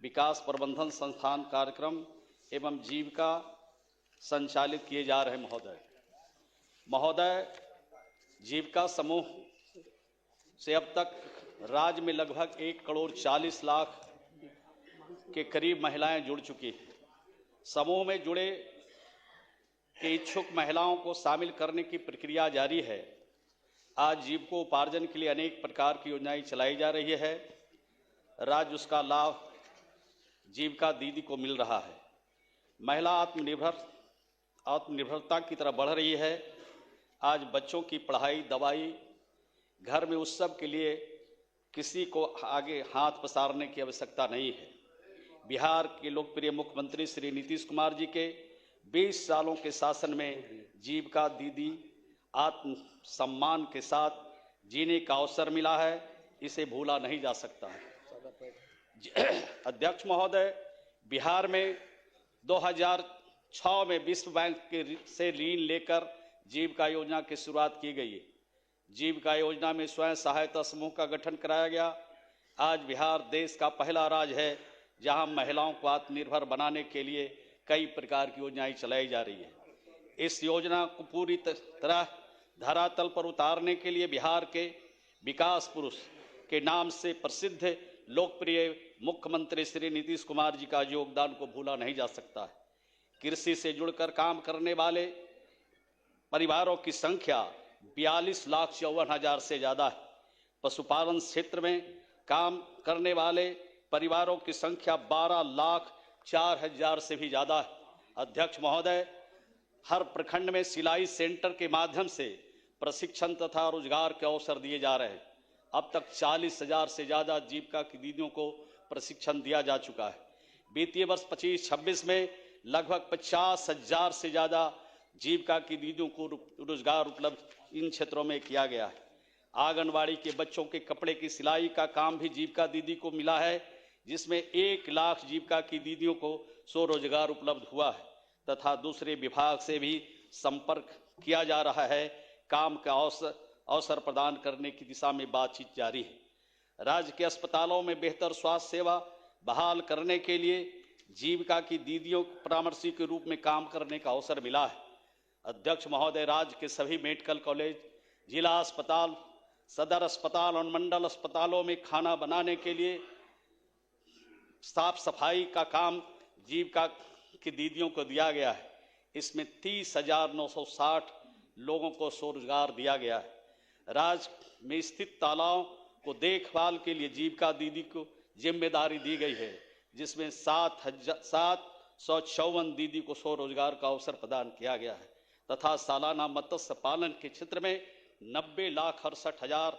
विकास प्रबंधन संस्थान कार्यक्रम एवं जीविका संचालित किए जा रहे हैं। महोदय, जीविका समूह से अब तक राज्य में लगभग 1,40,00,000 के करीब महिलाएं जुड़ चुकी हैं। समूह में जुड़े के इच्छुक महिलाओं को शामिल करने की प्रक्रिया जारी है। आज जीविकोपार्जन के लिए अनेक प्रकार की योजनाएं चलाई जा रही है। राज्य उसका लाभ जीविका दीदी को मिल रहा है। महिला आत्मनिर्भरता की तरफ बढ़ रही है। आज बच्चों की पढ़ाई, दवाई, घर में उत्सव के लिए किसी को आगे हाथ पसारने की आवश्यकता नहीं है। बिहार के लोकप्रिय मुख्यमंत्री श्री नीतीश कुमार जी के 20 सालों के शासन में जीविका दीदी आत्म सम्मान के साथ जीने का अवसर मिला है। इसे भूला नहीं जा सकता है। अध्यक्ष महोदय, बिहार में 2006 में विश्व बैंक से ऋण लेकर जीविका योजना की शुरुआत की गई है। जीविका योजना में स्वयं सहायता समूह का गठन कराया गया। आज बिहार देश का पहला राज्य है जहां महिलाओं को आत्मनिर्भर बनाने के लिए कई प्रकार की योजनाएं चलाई जा रही है। इस योजना को पूरी तरह धरातल पर उतारने के लिए बिहार के विकास पुरुष के नाम से प्रसिद्ध लोकप्रिय मुख्यमंत्री श्री नीतीश कुमार जी का योगदान को भूला नहीं जा सकता है। कृषि से जुड़कर काम करने वाले परिवारों की संख्या 42,54,000 से ज्यादा है। पशुपालन क्षेत्र में काम करने वाले परिवारों की संख्या 12,04,000 से भी ज्यादा है। अध्यक्ष महोदय, हर प्रखंड में सिलाई सेंटर के माध्यम से प्रशिक्षण तथा रोजगार के अवसर दिए जा रहे हैं। अब तक 40,000 से ज्यादा जीविका की दीदियों को प्रशिक्षण दिया जा चुका है। वित्तीय वर्ष 25-26 में लगभग 50,000 से ज्यादा जीविका की दीदियों को रोजगार उपलब्ध इन क्षेत्रों में किया गया है। आंगनवाड़ी के बच्चों के कपड़े की सिलाई का काम भी जीविका दीदी को मिला है, जिसमें 1 लाख जीविका की दीदियों को स्वरोजगार उपलब्ध हुआ है तथा दूसरे विभाग से भी संपर्क किया जा रहा है। काम का अवसर प्रदान करने की दिशा में बातचीत जारी है। राज्य के अस्पतालों में बेहतर स्वास्थ्य सेवा बहाल करने के लिए जीविका की दीदियों को परामर्शी के रूप में काम करने का अवसर मिला है। अध्यक्ष महोदय, राज्य के सभी मेडिकल कॉलेज, जिला अस्पताल, सदर अस्पताल और मंडल अस्पतालों में खाना बनाने के लिए साफ सफाई का काम जीविका की दीदियों को दिया गया है। इसमें 30,960 लोगों को स्वरोजगार दिया गया है। राज्य में स्थित तालाबों को देखभाल के लिए जीविका दीदी को जिम्मेदारी दी गई है, जिसमेमें 754 दीदी को स्वरोजगार का अवसर प्रदान किया गया है तथा सालाना मत्स्य पालन के क्षेत्र में 90,68,000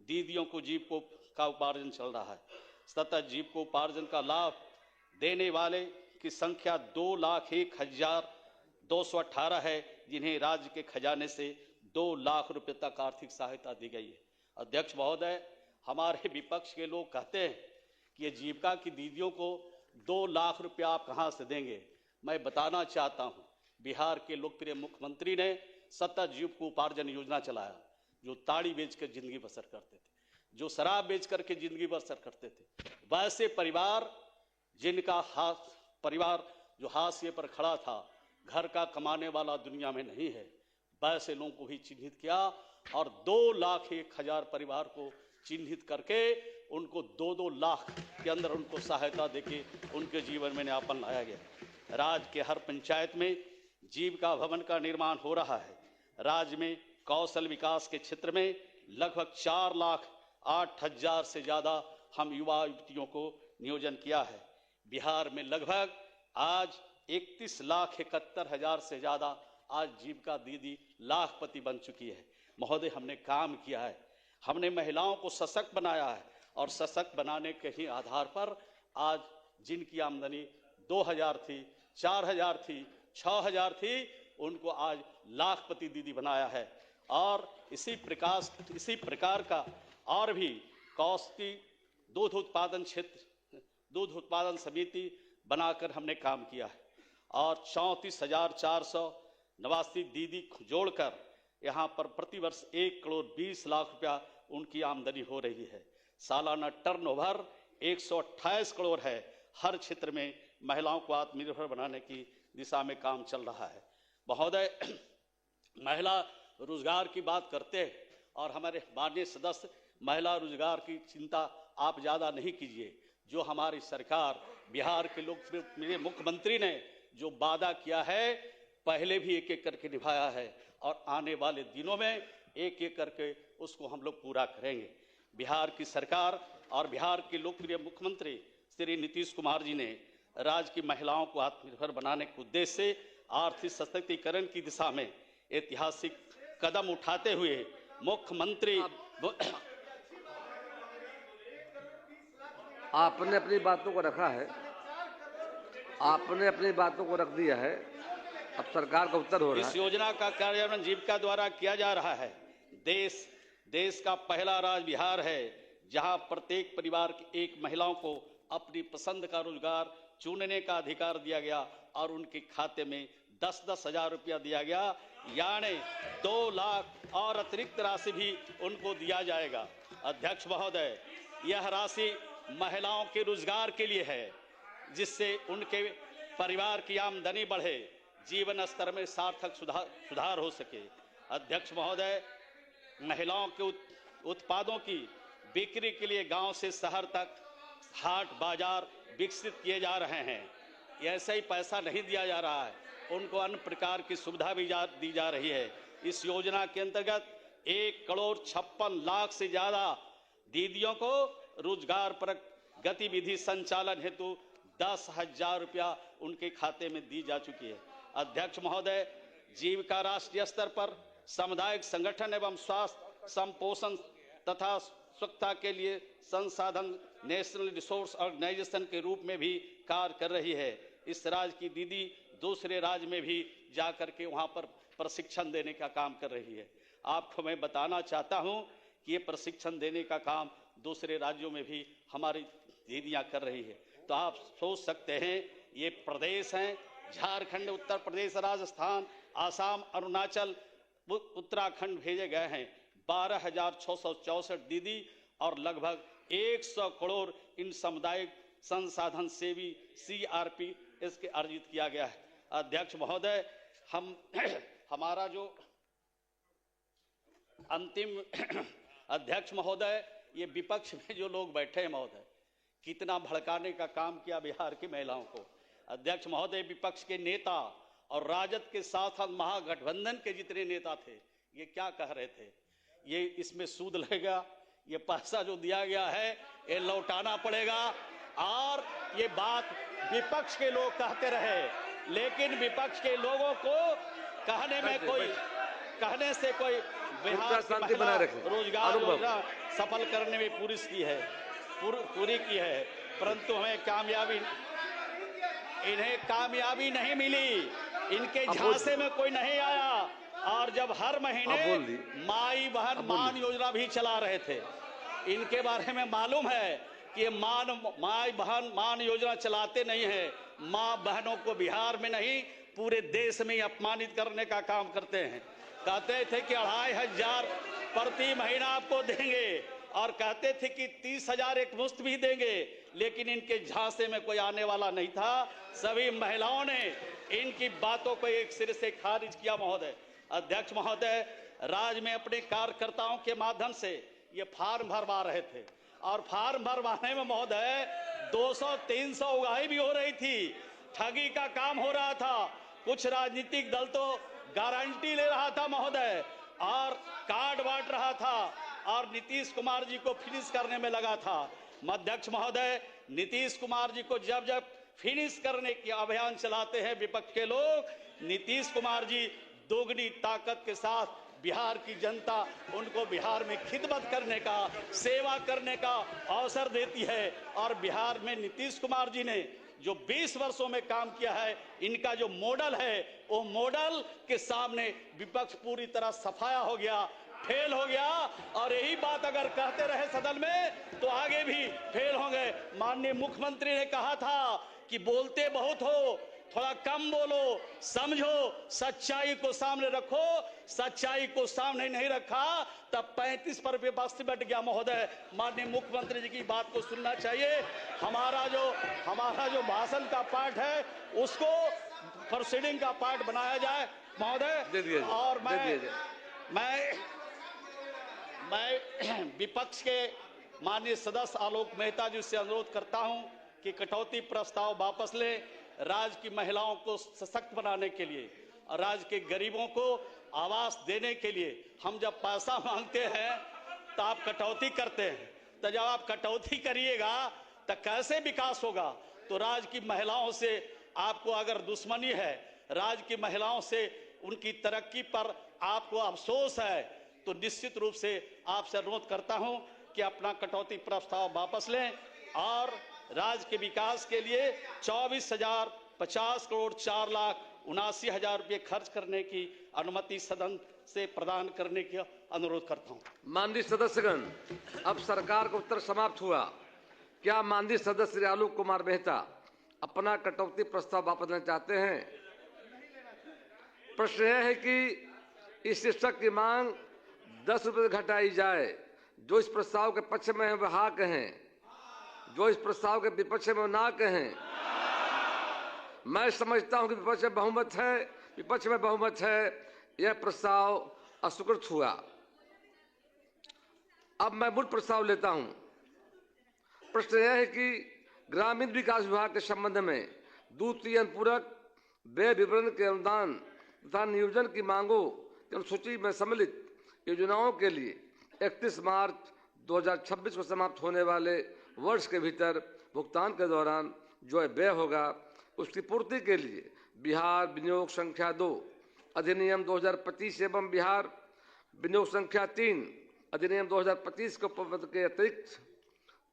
दीदियों को जीविका उपार्जन चल रहा है। सतत जीविकोपार्जन का लाभ देने वाले की संख्या 2,01,218 है, जिन्हें राज्य के खजाने से 2 लाख रुपए तक आर्थिक सहायता दी गई है। अध्यक्ष महोदय, हमारे विपक्ष के लोग कहते हैं कि ये जीविका की दीदियों को 2 लाख रुपया आप कहां से देंगे। मैं बताना चाहता हूं, बिहार के लोकप्रिय मुख्यमंत्री ने सतत जीविकोपार्जन योजना चलाया। जो ताड़ी बेचकर जिंदगी बसर करते थे, जो शराब बेच करके जिंदगी बसर करते थे, वैसे परिवार जिनका परिवार जो हाशिए पर खड़ा था, घर का कमाने वाला दुनिया में नहीं है, वैसे लोगों को भी चिन्हित किया और 2,01,000 परिवार को चिन्हित करके उनको 2-2 लाख के अंदर उनको सहायता देके उनके जीवन में नयापन लाया गया। राज्य के हर पंचायत में जीविका भवन का निर्माण हो रहा है। राज्य में कौशल विकास के क्षेत्र में लगभग 4,08,000 से ज्यादा हम युवा युवतियों को नियोजन किया है। बिहार में लगभग आज 31,71,000 से ज्यादा आज जीविका दीदी लाखपति बन चुकी है। महोदय, हमने काम किया है। हमने महिलाओं को सशक्त बनाया है और सशक्त बनाने के ही आधार पर आज जिनकी आमदनी 2000 थी, 4000 थी, 6000 थी, उनको आज लाखपति दीदी बनाया है। और इसी प्रकार का और भी कौशकी दूध उत्पादन समिति बनाकर हमने काम किया है और 34,489 दीदी जोड़कर यहाँ पर प्रतिवर्ष 1,20,00,000 रुपया उनकी आमदनी हो रही है। सालाना टर्नओवर 128 करोड़ है। हर क्षेत्र में महिलाओं को आत्मनिर्भर बनाने की दिशा में काम चल रहा है। महोदय, महिला रोजगार की बात करते हैं और हमारे माननीय सदस्य, महिला रोजगार की चिंता आप ज़्यादा नहीं कीजिए। जो हमारी सरकार, बिहार के मेरे मुख्यमंत्री ने जो वादा किया है, पहले भी एक एक करके निभाया है और आने वाले दिनों में एक एक करके उसको हम लोग पूरा करेंगे। बिहार की सरकार और बिहार के लोकप्रिय मुख्यमंत्री श्री नीतीश कुमार जी ने राज्य की महिलाओं को आत्मनिर्भर बनाने के उद्देश्य से आर्थिक सशक्तिकरण की दिशा में ऐतिहासिक कदम उठाते हुए मुख्यमंत्री आपने अपनी बातों को रखा है, आपने अपनी बातों को रख दिया है, अब सरकार का उत्तर हो रहा है। इस योजना का कार्यान्वयन जीविका द्वारा किया जा रहा है। देश का पहला राज्य बिहार है जहां प्रत्येक परिवार की एक महिलाओं को अपनी पसंद का रोजगार चुनने का अधिकार दिया गया और उनके खाते में 10-10 हजार रुपया दिया गया, यानी 2 लाख और अतिरिक्त राशि भी उनको दिया जाएगा। अध्यक्ष महोदय, यह राशि महिलाओं के रोजगार के लिए है जिससे उनके परिवार की आमदनी बढ़े, जीवन स्तर में सार्थक सुधार हो सके। अध्यक्ष महोदय, महिलाओं के उत्पादों की बिक्री के लिए गांव से शहर तक हाट बाजार विकसित किए जा रहे हैं। ऐसे ही पैसा नहीं दिया जा रहा है, उनको अन्य प्रकार की सुविधा भी दी जा रही है। इस योजना के अंतर्गत 1,56,00,000 से ज्यादा दीदियों को रोजगार पर गतिविधि संचालन हेतु 10,000 रुपया उनके खाते में दी जा चुकी है। अध्यक्ष महोदय, जीविका राष्ट्रीय स्तर पर सामुदायिक संगठन एवं स्वास्थ्य संपोषण तथा स्वच्छता के लिए संसाधन नेशनल रिसोर्स ऑर्गेनाइजेशन के रूप में भी कार्य कर रही है। इस राज्य की दीदी दूसरे राज्य में भी जाकर के वहां पर प्रशिक्षण देने का काम कर रही है। आपको मैं बताना चाहता हूं कि ये प्रशिक्षण देने का काम दूसरे राज्यों में भी हमारी दीदियां कर रही है। तो आप सोच सकते हैं, ये प्रदेश हैं झारखंड, उत्तर प्रदेश, राजस्थान, आसाम, अरुणाचल, उत्तराखंड भेजे गए हैं 12,664 दीदी और लगभग 100 करोड़ इन सामुदायिक संसाधन सेवी CRPS के अर्जित किया गया है। अध्यक्ष महोदय, हमारा जो अंतिम अध्यक्ष महोदय, ये विपक्ष में जो लोग बैठे हैं महोदय, कितना भड़काने का काम किया बिहार की महिलाओं को। अध्यक्ष महोदय, विपक्ष के नेता और राजद के साथ महागठबंधन के जितने नेता थे, ये क्या कह रहे थे, ये इसमें सूद लगेगा, ये पैसा जो दिया गया है ये लौटाना पड़ेगा। और ये बात विपक्ष के लोग कहते रहे, लेकिन विपक्ष के लोगों को कहने से कोई बिहार की महिला रोजगार योजना सफल करने में पूरी की है, परंतु इन्हें कामयाबी नहीं मिली, इनके झांसे में कोई नहीं आया। और जब हर महीने माई बहन मान योजना भी चला रहे थे, इनके बारे में मालूम है कि ये माई बहन मान योजना चलाते नहीं है, माँ बहनों को बिहार में नहीं पूरे देश में अपमानित करने का काम करते हैं। कहते थे कि 2,500 प्रति महीना आपको देंगे और कहते थे कि 30,000 एक मुश्त भी देंगे, लेकिन इनके झांसे में कोई आने वाला नहीं था। सभी महिलाओं ने इनकी बातों को एक सिरे से खारिज किया। महोदय, अध्यक्ष महोदय, राज्य में अपने कार्यकर्ताओं के माध्यम से ये फार्म भरवा रहे थे और फार्म भरवाने में महोदय 200-300 उगाही भी हो रही थी, ठगी का काम हो रहा था। कुछ राजनीतिक दल तो गारंटी ले रहा था महोदय और कार्ड बांट रहा था और नीतीश कुमार जी को फिनिश करने में लगा था। अध्यक्ष महोदय, नीतीश कुमार जी को जब फिनिश करने की अभियान चलाते हैं विपक्ष के लोग, नीतीश कुमार जी दोगुनी ताकत के साथ बिहार की जनता उनको बिहार में खिदमत करने का, सेवा करने का अवसर देती है। और बिहार में नीतीश कुमार जी ने जो 20 वर्षों में काम किया है, इनका जो मॉडल है, वो मॉडल के सामने विपक्ष पूरी तरह सफाया हो गया, फेल हो गया। और यही बात अगर कहते रहे सदन में तो आगे भी फेल होंगे। माननीय मुख्यमंत्री ने कहा था कि बोलते बहुत हो, थोड़ा कम बोलो, समझो, सच्चाई को सामने रखो। सच्चाई को सामने नहीं रखा तब 35 पर विपक्ष बैठ गया। महोदय, माननीय मुख्यमंत्री जी की बात को सुनना चाहिए। हमारा जो भाषण का पार्ट है उसको प्रोसीडिंग का पार्ट बनाया जाए महोदय। और मैं विपक्ष के माननीय सदस्य आलोक मेहता जी से अनुरोध करता हूं कि कटौती प्रस्ताव वापस लें। राज्य की महिलाओं को सशक्त बनाने के लिए और राज्य के गरीबों को आवास देने के लिए हम जब पैसा मांगते हैं तो आप कटौती करते हैं, तो जब आप कटौती करिएगा तो कैसे विकास होगा? तो राज्य की महिलाओं से आपको अगर दुश्मनी है, राज्य की महिलाओं से उनकी तरक्की पर आपको अफसोस है, तो निश्चित रूप से आपसे अनुरोध करता हूं कि अपना कटौती प्रस्ताव वापस लें और राज्य के विकास के लिए 24,050 करोड़ 4,79,000 रुपये खर्च करने की अनुमति सदन से प्रदान करने का अनुरोध करता हूं। माननीय सदस्यगण, अब सरकार का उत्तर समाप्त हुआ। क्या माननीय सदस्य श्री आलोक कुमार मेहता अपना कटौती प्रस्ताव वापस लेना चाहते हैं? प्रश्न यह है कि इस शिक्षक की मांग 10 रुपये घटाई जाए। जो इस प्रस्ताव के पक्ष में है वह हाँ कहें, जो इस प्रस्ताव के विपक्ष में ना कहें। मैं समझता हूं कि विपक्ष में बहुमत है, यह प्रस्ताव अस्वीकृत हुआ। अब मैं मूल प्रस्ताव लेता हूं। प्रश्न यह है कि ग्रामीण विकास विभाग के संबंध में द्वितीय अनुपूरक व्यय विवरण के अनुदान तथा नियोजन की मांगों की अनुसूची में सम्मिलित योजनाओं के लिए 31 मार्च 2026 को समाप्त होने वाले वर्ष के भीतर भुगतान के दौरान जो व्यय होगा उसकी पूर्ति के लिए बिहार विनियोग संख्या 2 अधिनियम 2025 एवं बिहार विनियोग संख्या 3 अधिनियम 2025 के उपबद्ध के अतिरिक्त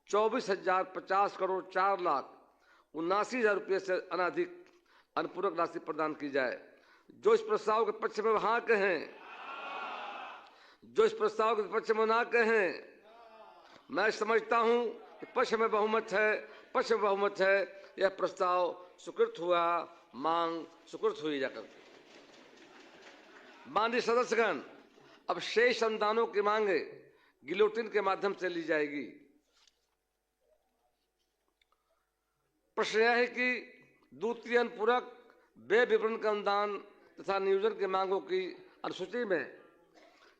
24,050 करोड़ 4,79,000 रुपये से अनधिक अनुपूरक राशि प्रदान की जाए। जो इस प्रस्ताव के पक्ष में हाँ कहें, जो इस प्रस्ताव के पक्ष में ना कहें। मैं समझता हूं कि पक्ष में बहुमत है, यह प्रस्ताव स्वीकृत हुआ, मांग स्वीकृत हुई जाकर। माननीय सदस्यगण, अब शेष अनुदानों की मांगे गिलोटिन के माध्यम से ली जाएगी। प्रश्न यह है कि द्वितीय अनुपूरक व्यय विवरण का अनुदान तथा नियोजन की मांगों की अनुसूची में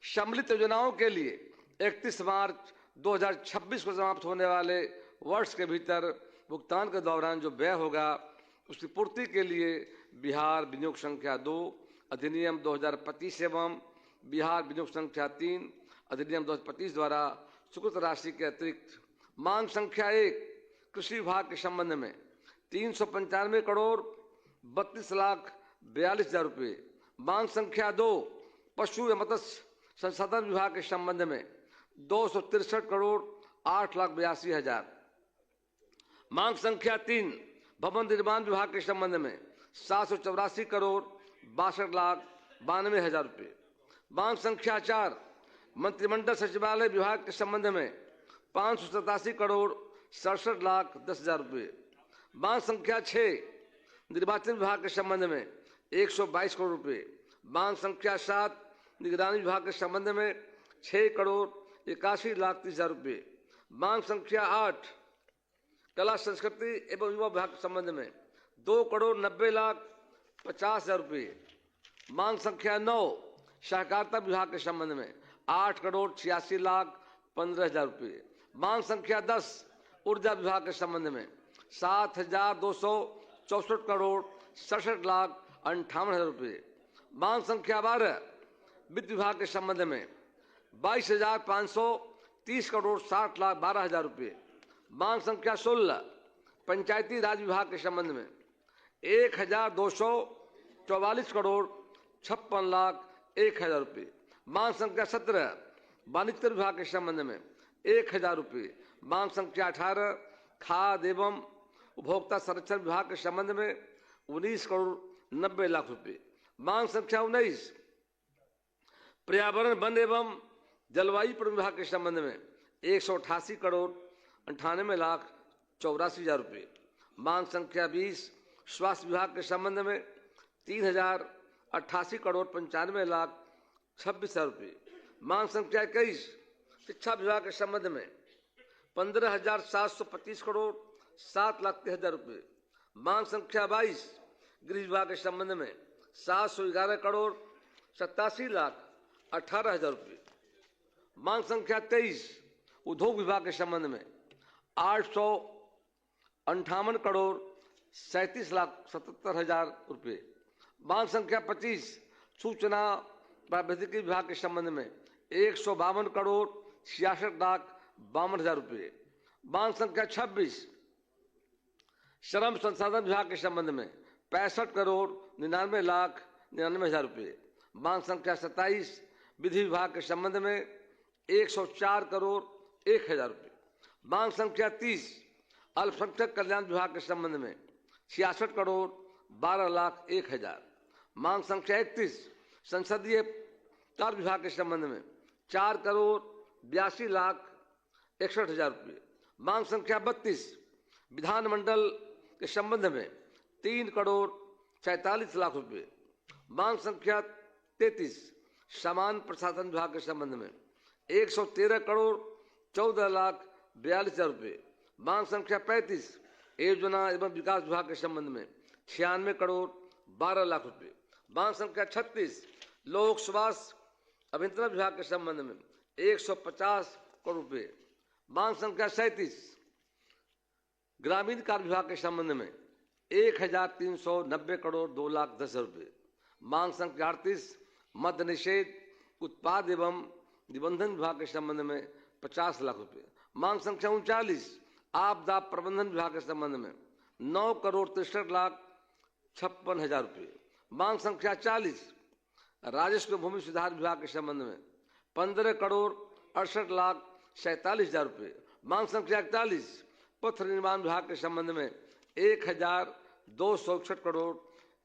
सम्मिलित योजनाओं के लिए 31 मार्च 2026 को समाप्त होने वाले वर्ष के भीतर भुगतान के दौरान जो व्यय होगा उसकी पूर्ति के लिए बिहार विनियोग संख्या 2 अधिनियम 2025 एवं बिहार विनियोग संख्या 3 अधिनियम 2025 द्वारा स्वीकृत राशि के अतिरिक्त मांग संख्या 1 कृषि विभाग के संबंध में 395 करोड़ 32,42,000 रुपये, मांग संख्या 2 पशु एवं मत्स्य संसाधन विभाग के संबंध में 263 करोड़ 8,82,000, मांग संख्या 3 भवन निर्माण विभाग के संबंध में 784 करोड़ 62,92,000 रुपये, मांग संख्या 4 मंत्रिमंडल सचिवालय विभाग के संबंध में 587 करोड़ 67,10,000 रुपये, मांग संख्या 6 निर्वाचन विभाग के संबंध में 122 करोड़ रुपये, मांग संख्या 7 निगरानी विभाग के संबंध में 6 करोड़ 81,30,000 रुपये, मांग संख्या 8 कला संस्कृति एवं युवा विभाग के संबंध में 2 करोड़ 90,50,000 रुपये, मांग संख्या 9 सहकारिता विभाग के संबंध में 8 करोड़ 86,15,000 रुपये, मांग संख्या 10 ऊर्जा विभाग के संबंध में 7,264 करोड़ 67,58,000 रुपये, मांग संख्या 12 वित्त विभाग के संबंध में 22,530 करोड़ 60,12,000 रुपये, मांग संख्या 16 पंचायती राज विभाग के संबंध में 1,244 करोड़ 56,01,000 रुपये, मांग संख्या 17 वाणिज्य विभाग के संबंध में 1000 रुपये। मांग संख्या 18 खाद्य एवं उपभोक्ता संरक्षण विभाग के संबंध में 19 करोड़ 90 लाख रुपए। मांग संख्या 19 पर्यावरण वन एवं जलवायु परिवर्तन विभाग के संबंध में 188 करोड़ 98 लाख 84 हजार रुपये। मांग संख्या 20 स्वास्थ्य विभाग के संबंध में 3088 करोड़ 95 लाख 26 हजार रुपये। मांग संख्या 21 शिक्षा विभाग के संबंध में 15,725 करोड़ 7 लाख 30 हजार रुपये। मांग संख्या 22 गृह विभाग के संबंध में 711 करोड़ 87 लाख 18 हजार रुपये। मांग संख्या 23 उद्योग विभाग के संबंध में 858 करोड़ 37 लाख 77 हजार रुपये। मांग संख्या 25 सूचना प्रावैधिकी विभाग के संबंध में 152 करोड़ 66 लाख 52 हजार रुपये। मांग संख्या 26 श्रम संसाधन विभाग के संबंध में 65 करोड़ 99 लाख 99 हजार रुपये। मांग संख्या 27 विधि विभाग के संबंध में 104 करोड़ 1 हजार रुपये। मांग संख्या 30 अल्पसंख्यक कल्याण विभाग के संबंध में 66 करोड़ 12 लाख 1 हजार। मांग संख्या 31 संसदीय कार्य विभाग के संबंध में 4 करोड़ 82 लाख 61 हजार रुपये। मांग संख्या 32 विधानमंडल के संबंध में 3 करोड़ 47 लाख रुपये। मांग संख्या 33 सामान्य प्रशासन विभाग के संबंध में 113 करोड़ 14 लाख 42 हजार रुपये। मांग संख्या 35 योजना एवं विकास विभाग के संबंध में 96 करोड़ 12 लाख रुपये। मांग संख्या 36 लोक स्वास्थ्य अभियंत्रण विभाग के संबंध में 150 करोड़ रुपये। मांग संख्या 37 ग्रामीण कार्य विभाग के संबंध में 1390 करोड़ 2 लाख 10 हजार रुपये। मांग संख्या 38 मद्य निषेध उत्पाद एवं निबंधन विभाग के संबंध में 50 लाख रुपये। मांग संख्या 39 आपदा प्रबंधन विभाग के संबंध में 9 करोड़ 63 लाख 56 हजार रुपये। मांग संख्या 40 राजस्व भूमि सुधार विभाग के संबंध में 15 करोड़ 68 लाख 47 हजार रुपये। मांग संख्या 41 पथ निर्माण विभाग के संबंध में 1261 करोड़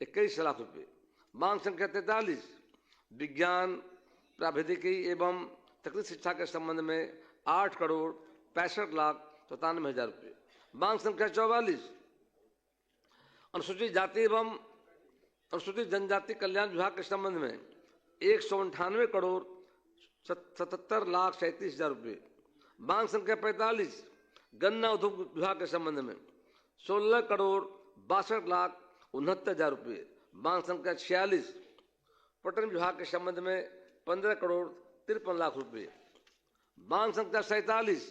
21 लाख रुपये। मांग संख्या 43 विज्ञान प्रावैधिकी एवं तकनीकी शिक्षा के संबंध में 8 करोड़ 65 लाख 97 हजार रुपये। मांग संख्या 44 अनुसूचित जाति एवं अनुसूचित जनजाति कल्याण विभाग के संबंध में 198 करोड़ 77 लाख 37 हजार रुपये। मांग संख्या 45 गन्ना उद्योग विभाग के संबंध में 16 करोड़ 62 लाख 69 हजार रुपये। मांग संख्या 46 पर्यटन विभाग के संबंध में 15 करोड़ 53 लाख रुपये। मांग संख्या 47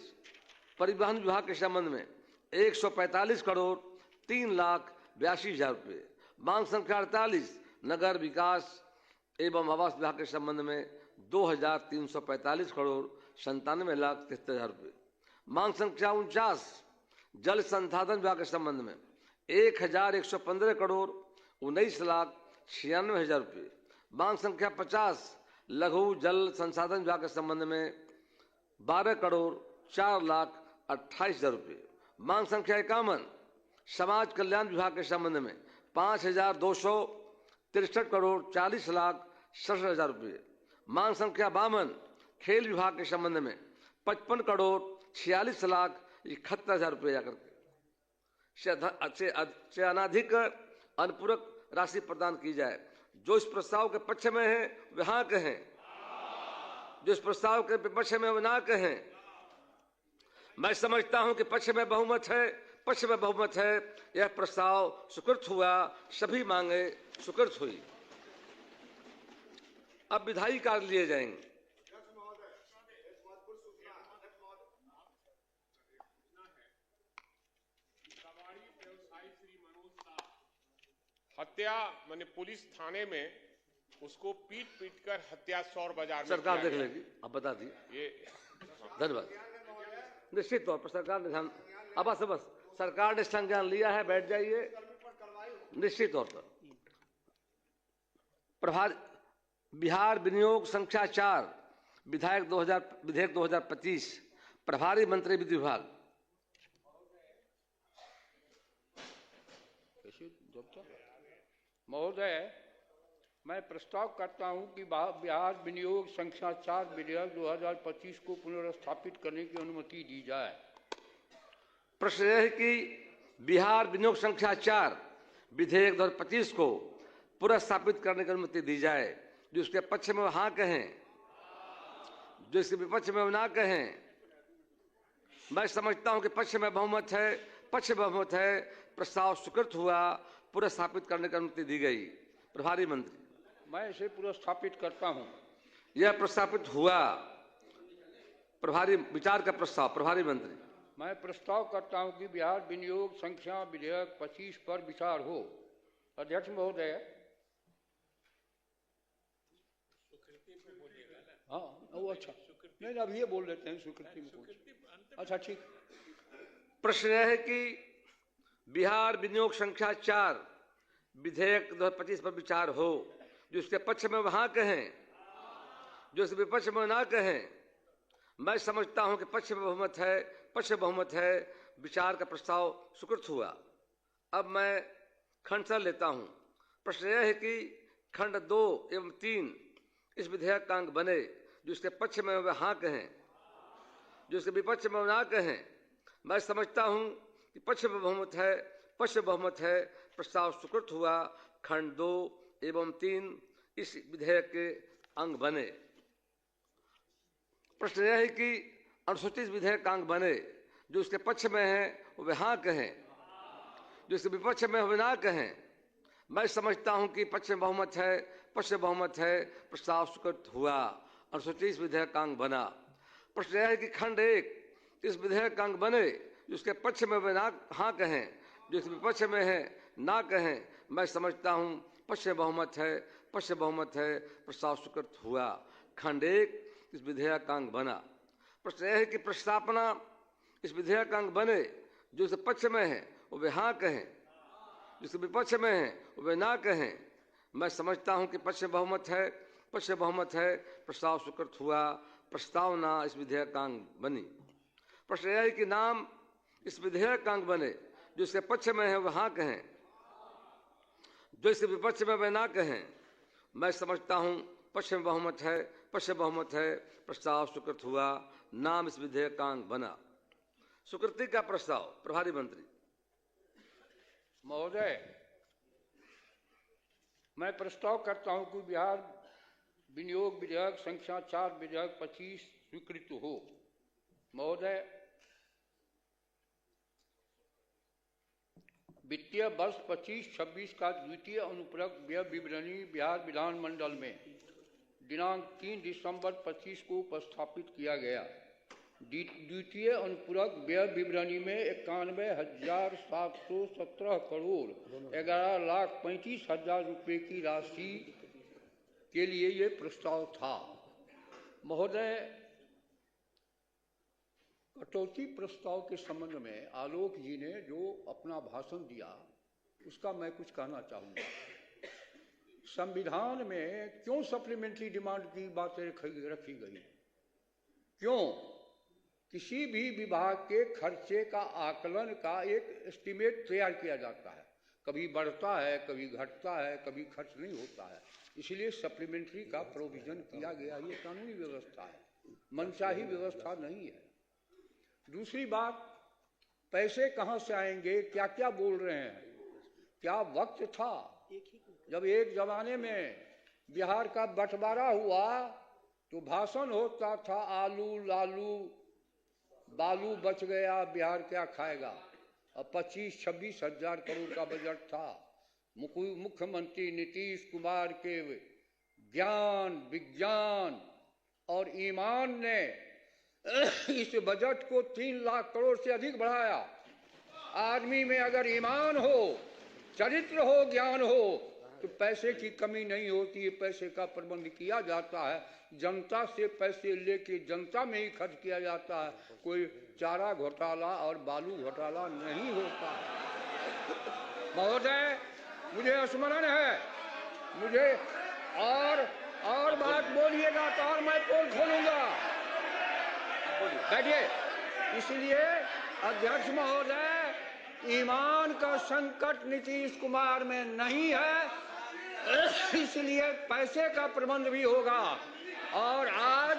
परिवहन विभाग के संबंध में 145 करोड़ 3 लाख 82 हजार रुपये। मांग संख्या 48 नगर विकास एवं आवास विभाग के संबंध में 2345 करोड़ 97 लाख 73 हजार रुपये। मांग संख्या 49 जल संसाधन विभाग के संबंध में 1115 करोड़ 19 लाख 96 हजार रुपये। मांग संख्या 50 लघु जल संसाधन विभाग के संबंध में 12 करोड़ 4 लाख 28 हजार रुपये। मांग संख्या 51 समाज कल्याण विभाग के संबंध में 5,263 करोड़ 40 लाख 67 हजार रुपये। मांग संख्या 52 खेल विभाग के संबंध में 55 करोड़ 46 लाख 71 हजार रुपये जाकर से अनाधिक अनुपूरक राशि प्रदान की जाए। जो इस प्रस्ताव के पक्ष में है वे हाँ कहें, जो इस प्रस्ताव के विपक्ष में वे ना कहें। मैं समझता हूं कि पक्ष में बहुमत है, पक्ष में बहुमत है। यह प्रस्ताव स्वीकृत हुआ, सभी मांगे स्वीकृत हुई। अब विधायी कार्य लिए जाएंगे। हत्या मैंने पुलिस थाने में उसको पीट पीट कर हत्या सौर बाजार में सरकार देख लेगी, अब बता दी। ये धन्यवाद। निश्चित तौर पर सरकार ने ध्यान, अब बस सरकार ने संज्ञान लिया है, बैठ जाइए। निश्चित तौर पर बिहार विनियोग संख्या 4 विधेयक 2025 प्रभारी मंत्री विधि विभाग। महोदय, मैं प्रस्ताव करता हूं कि बिहार विनियोग संख्या 4 विधेयक 2025 को पुनर्स्थापित करने की अनुमति दी जाए। प्रश्न यह है कि बिहार विनियोग संख्या 4 विधेयक 2025 को पुनर्स्थापित करने की अनुमति दी जाए। जो उसके पक्ष में हाँ कहें, जो इसके विपक्ष में ना कहें। मैं समझता हूं कि पक्ष में बहुमत है, प्रस्ताव स्वीकृत हुआ, पुनर्स्थापित करने की अनुमति दी गई। प्रभारी मंत्री। मैं इसे पुनर्स्थापित करता हूं। यह प्रस्तावित हुआ। प्रभारी विचार का प्रस्ताव। प्रभारी मंत्री। मैं प्रस्ताव करता हूं कि बिहार विनियोग संख्या विधेयक 25 पर विचार हो। अध्यक्ष महोदय। हाँ, वो अच्छा नहीं, अभी ये बोल लेते हैं स्वीकृति में। अच्छा ठीक। प्रश्न यह है कि बिहार विनियोग संख्या 4 विधेयक 2025 पर विचार हो। जो उसके पक्ष में वहां कहें, जो उसके विपक्ष में ना कहें। मैं समझता हूं कि पक्ष में बहुमत है, विचार का प्रस्ताव स्वीकृत हुआ। अब मैं खंड से लेता हूं। प्रश्न यह है कि खंड 2 एवं 3 इस विधेयक का अंग बने। जो उसके पक्ष में वह हाँ कहें, जो उसके विपक्ष में ना कहें। मैं समझता हूं कि पक्ष में बहुमत है, प्रस्ताव स्वीकृत हुआ। खंड 2 एवं 3 इस विधेयक के अंग बने। प्रश्न यह है कि अनुसूचित विधेयक का अंग बने। जो उसके पक्ष में है वे हाँ कहें, जो उसके विपक्ष में वे ना कहें। मैं समझता हूं कि पक्ष में बहुमत है, प्रस्ताव स्वीकृत हुआ। अनुसूचित विधेयक का अंग बना। प्रश्न यह है कि खंड 1 इस विधेयक का अंग बने। जिसके पक्ष में वे ना हाँ कहें, जो इसके विपक्ष में है ना कहें। मैं समझता हूं पक्ष में बहुमत है, प्रस्ताव स्वीकृत हुआ। खंड 1 इस विधेयक का अंग बना। प्रश्न यह है कि प्रस्तावना इस विधेयक का अंग बने। जो इसके पक्ष में है वे हाँ कहें, जिसके विपक्ष में है वे ना कहें। मैं समझता हूं कि पक्ष में बहुमत है, प्रस्ताव स्वीकृत हुआ। प्रस्तावना इस विधेयक का अंग बनी। प्रश्न यह है कि नाम इस विधेयक का अंग बने। जो इसके पक्ष में है वह हाँ कहें, जो इसके विपक्ष में वे ना कहें। मैं समझता हूं पक्ष में बहुमत है, प्रस्ताव स्वीकृत हुआ। नाम इस विधेयक का अंग बना। स्वीकृति का प्रस्ताव। प्रभारी मंत्री। महोदय, मैं प्रस्ताव करता हूं कि बिहार विनियोग विधेयक संख्या 4 विधेयक 25 स्वीकृत हो। महोदय, वित्तीय वर्ष 25-26 का द्वितीय अनुपूरक व्यय विवरणी बिहार विधानमंडल में दिनांक 3 दिसंबर 25 को उपस्थापित किया गया। द्वितीय अनुपूरक व्यय विवरणी में 91,717 करोड़ 11,35,000 रुपये की राशि के लिए ये प्रस्ताव था। महोदय, कटौती प्रस्ताव के संबंध में आलोक जी ने जो अपना भाषण दिया उसका मैं कुछ कहना चाहूँगा। संविधान में क्यों सप्लीमेंट्री डिमांड की बातें रखी गई? क्यों? किसी भी विभाग के खर्चे का आकलन का एक एस्टीमेट तैयार किया जाता है। कभी बढ़ता है, कभी घटता है, कभी खर्च नहीं होता है। इसलिए सप्लीमेंट्री का प्रोविजन किया गया। ये कानूनी व्यवस्था है, मनचाही व्यवस्था नहीं है। दूसरी बात, पैसे कहाँ से आएंगे? क्या क्या बोल रहे हैं? क्या वक्त था जब एक जमाने में बिहार का बंटवारा हुआ तो भाषण होता था आलू लालू बालू बच गया, बिहार क्या खाएगा। अब 25-26 हजार करोड़ का बजट था। मुख्यमंत्री नीतीश कुमार के ज्ञान, विज्ञान और ईमान ने इस बजट को 3 लाख करोड़ से अधिक बढ़ाया। आदमी में अगर ईमान हो, चरित्र हो, ज्ञान हो तो पैसे की कमी नहीं होती है। पैसे का प्रबंध किया जाता है। जनता से पैसे लेके जनता में ही खर्च किया जाता है। कोई चारा घोटाला और बालू घोटाला नहीं होता। महोदय, मुझे स्मरण है, और बात बोलिएगा तो और मैं पोल खोलूंगा। बैठिए। इसलिए अध्यक्ष महोदय, ईमान का संकट नीतीश कुमार में नहीं है, इसलिए पैसे का प्रबंध भी होगा। और आज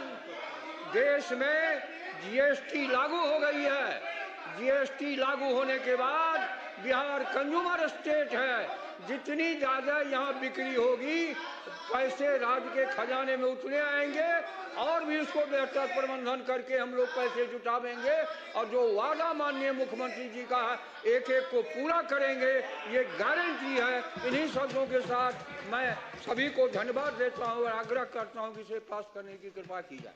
देश में जीएसटी लागू हो गई है। जीएसटी लागू होने के बाद बिहार कंज्यूमर स्टेट है। जितनी ज्यादा यहाँ बिक्री होगी, पैसे राज्य के खजाने में उतने आएंगे और भी उसको बेहतर प्रबंधन करके हम लोग पैसे जुटावेंगे। और जो वादा माननीय मुख्यमंत्री जी का है, एक एक को पूरा करेंगे, ये गारंटी है। इन्हीं शब्दों के साथ मैं सभी को धन्यवाद देता हूँ और आग्रह करता हूँ कि इसे पास करने की कृपा की जाए।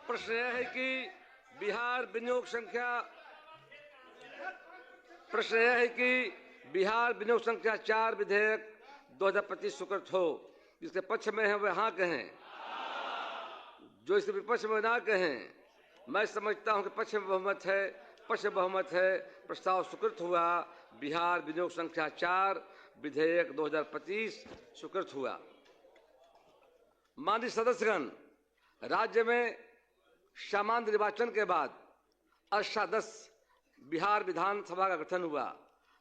प्रश्न यह है कि बिहार विनियोग संख्या 4 विधेयक 2025 स्वीकृत हो। जिसके पक्ष में है वे हाँ कहें, जो इसके विपक्ष में ना कहें। मैं समझता हूं कि पक्ष में बहुमत है। प्रस्ताव स्वीकृत हुआ। बिहार विनियोग संख्या 4 विधेयक 2025 स्वीकृत हुआ। माननीय सदस्यगण, राज्य में सामान्य निर्वाचन के बाद अष्टादश बिहार विधानसभा का गठन हुआ।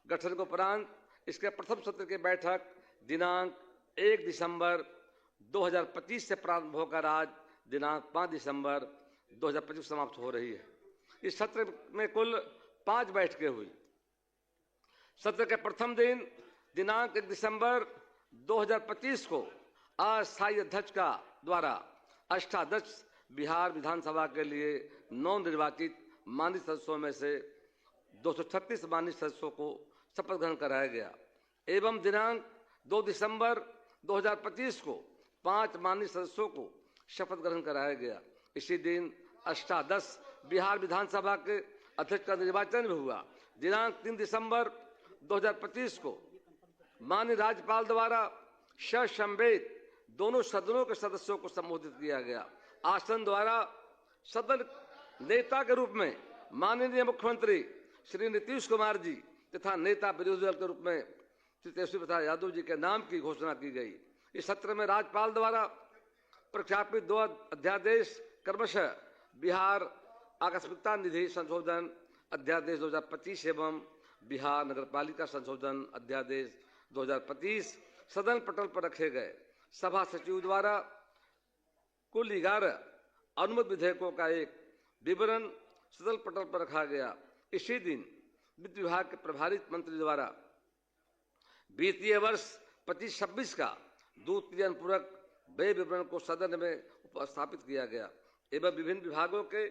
गठन के उपरांत इसके प्रथम सत्र की बैठक दिनांक 1 दिसंबर 2025 से प्रारंभ होकर आज दिनांक 5 दिसंबर 2025 समाप्त हो रही है। इस सत्र में कुल 5 बैठकें हुई। सत्र के प्रथम दिन दिनांक 1 दिसंबर 2025 को अस्थायी अध्यक्ष का द्वारा अष्टादश बिहार विधानसभा के लिए नवनिर्वाचित माननीय सदस्यों में से 236 माननीय सदस्यों को शपथ ग्रहण कराया गया एवं दिनांक 2 दिसंबर 2025 को 5 माननीय सदस्यों को शपथ ग्रहण कराया गया। इसी दिन अष्टादश बिहार विधानसभा के अध्यक्ष का निर्वाचन भी हुआ। दिनांक 3 दिसंबर 2025 को माननीय राज्यपाल द्वारा ससंवेद दोनों सदनों के सदस्यों को संबोधित किया गया। आसन द्वारा सदन नेता के रूप में माननीय मुख्यमंत्री श्री नीतीश कुमार जी तथा नेता विरोधी दल के रूप में श्री तेजस्वी प्रसाद यादव जी के नाम की घोषणा की गई। इस सत्र में राज्यपाल द्वारा प्रख्यापित 2 अध्यादेश क्रमशः बिहार आकस्मिकता निधि संशोधन अध्यादेश 2025 एवं बिहार नगरपालिका संशोधन अध्यादेश 2025 सदन पटल पर रखे गए। सभा सचिव द्वारा कुल 11 अनुमत विधेयकों का एक विवरण सदन पटल पर रखा गया। इसी दिन वित्त विभाग के प्रभारी मंत्री द्वारा वित्तीय वर्ष 25-26 का द्वितीय पूरक व्यय विवरण को सदन में उपस्थापित किया गया एवं विभिन्न विभागों के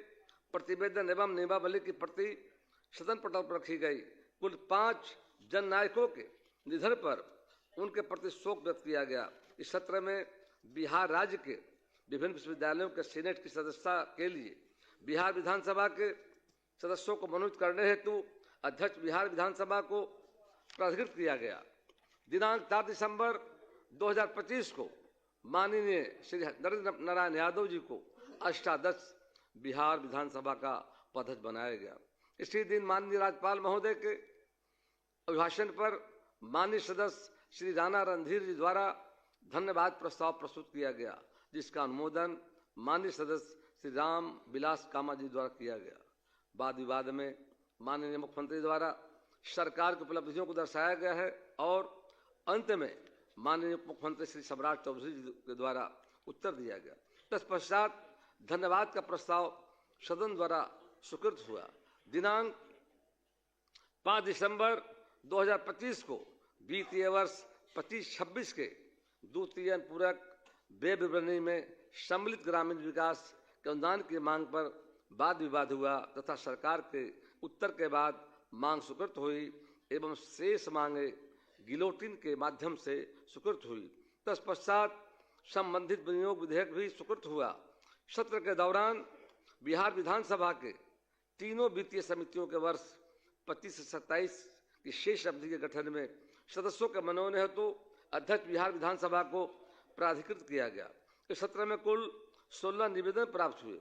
प्रतिवेदन एवं नियमावली की प्रति सदन पटल पर रखी गई। कुल 5 जननायकों के निधन पर उनके प्रति शोक व्यक्त किया गया। इस सत्र में बिहार राज्य के विभिन्न विश्वविद्यालयों के सीनेट की सदस्यता के लिए बिहार विधानसभा के सदस्यों को मनोनीत करने हेतु अध्यक्ष बिहार विधानसभा को प्राधिकृत किया गया। दिनांक 4 दिसंबर 2025 को माननीय श्री नरेंद्र नारायण यादव जी को अष्टादश बिहार विधानसभा का उपाध्यक्ष बनाया गया। इसी दिन माननीय राज्यपाल महोदय के अभिभाषण पर माननीय सदस्य श्री राणा रणधीर जी द्वारा धन्यवाद प्रस्ताव प्रस्तुत किया गया, जिसका अनुमोदन माननीय सदस्य श्री राम विलास कामा जी द्वारा किया गया। वाद विवाद में माननीय मुख्यमंत्री द्वारा सरकार की उपलब्धियों को दर्शाया गया है और अंत में माननीय मुख्यमंत्री श्री सम्राट चौधरी जी के द्वारा उत्तर दिया गया। तत्पश्चात धन्यवाद का प्रस्ताव सदन द्वारा स्वीकृत हुआ। दिनांक 5 दिसंबर 2025 को वित्तीय वर्ष 25-26 के द्वितीय पूरक व्यय विवरणी में सम्मिलित ग्रामीण विकास के अनुदान की मांग पर वाद विवाद हुआ तथा सरकार के उत्तर के बाद मांग स्वीकृत हुई एवं शेष मांगे गिलोटिन के माध्यम से स्वीकृत हुई। तत्पश्चात संबंधित विनियोग विधेयक भी स्वीकृत हुआ। सत्र के दौरान बिहार विधानसभा के तीनों वित्तीय समितियों के वर्ष 25 से 27 की शेष अवधि के गठन में सदस्यों के मनोनयन हेतु अध्यक्ष बिहार विधानसभा को प्राधिकृत किया गया। इस सत्र में कुल 16 निवेदन प्राप्त हुए,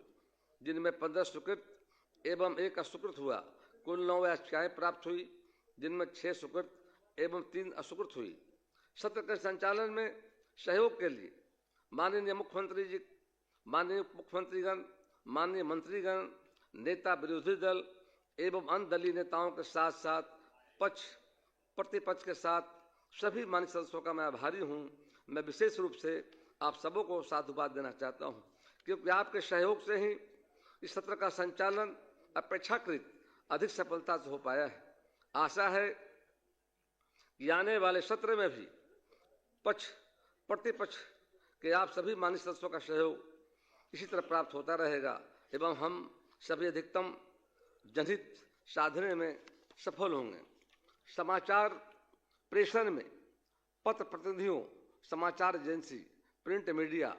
जिनमें 15 स्वीकृत एवं 1 अस्वीकृत हुआ। कुल 9 याचिकाएं प्राप्त हुई, जिनमें 6 स्वीकृत एवं 3 अस्वीकृत हुई। सत्र के संचालन में सहयोग के लिए माननीय मुख्यमंत्री जी, माननीय मुख्यमंत्रीगण, माननीय मंत्रीगण, नेता विरोधी दल एवं अन्य दलीय नेताओं के साथ साथ पक्ष प्रतिपक्ष के साथ सभी माननीय सदस्यों का मैं आभारी हूं। मैं विशेष रूप से आप सबों को साधुवाद देना चाहता हूं, क्योंकि आपके सहयोग से ही इस सत्र का संचालन अपेक्षाकृत अधिक सफलता से हो पाया है। आशा है कि आने वाले सत्र में भी पक्ष प्रतिपक्ष के आप सभी माननीय सदस्यों का सहयोग इसी तरह प्राप्त होता रहेगा एवं हम सभी अधिकतम जनहित साधने में सफल होंगे। समाचार प्रेषण में पत्र प्रतिनिधियों, समाचार agency, print media,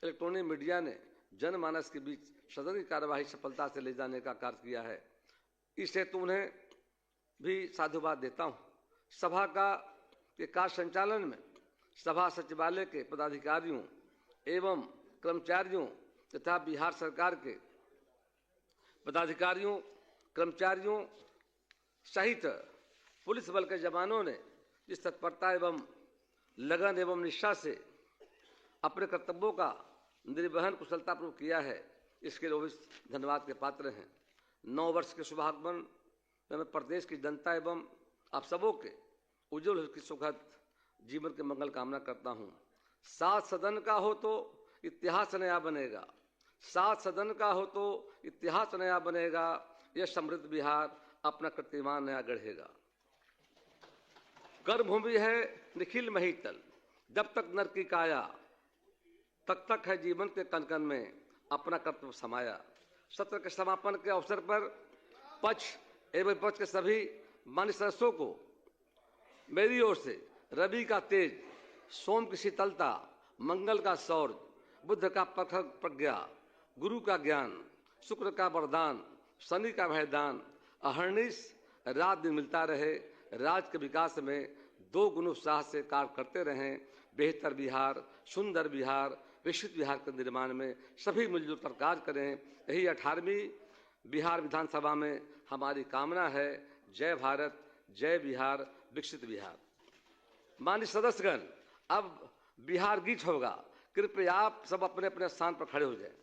electronic media ने जनमानस के बीच सदन की कार्यवाही सफलता से ले जाने का कार्य किया है। इस हेतु उन्हें भी साधुवाद देता हूँ। सभा के कार्य संचालन में सभा सचिवालय के पदाधिकारियों एवं कर्मचारियों तथा बिहार सरकार के पदाधिकारियों, कर्मचारियों सहित पुलिस बल के जवानों ने जिस तत्परता एवं लगन एवं निष्ठा से अपने कर्तव्यों का निर्वहन कुशलतापूर्वक किया है, इसके लिए भी धन्यवाद के पात्र हैं। 9 वर्ष के शुभागमन में मैं प्रदेश की जनता एवं आप सबों के उज्ज्वल की सुखद जीवन की मंगल कामना करता हूँ। 7 सदन का हो तो इतिहास नया बनेगा, 7 सदन का हो तो इतिहास नया बनेगा, यह समृद्ध बिहार अपना कीर्तिमान नया गढ़ेगा। कर्मभूमि है निखिल महितल, जब तक नर की काया तब तक है जीवन के कण कण में अपना कर्तव्य समाया। सत्र के समापन के अवसर पर पक्ष एवं विपक्ष के सभी मान्य सदस्यों को मेरी ओर से रवि का तेज, सोम की शीतलता, मंगल का सौर्य, बुद्ध का प्रज्ञा, गुरु का ज्ञान, शुक्र का वरदान, शनि का भयदान, अहर्निश रात दिन मिलता रहे, राज्य के विकास में 2 गुण उत्साह से कार्य करते रहें। बेहतर बिहार, सुंदर बिहार, विकसित बिहार के निर्माण में सभी मिलजुल कर कार्य करें, यही 18वीं बिहार विधानसभा में हमारी कामना है। जय भारत, जय बिहार, विकसित बिहार। माननीय सदस्यगण, अब बिहार गीत होगा, कृपया आप सब अपने अपने स्थान पर खड़े हो जाएं।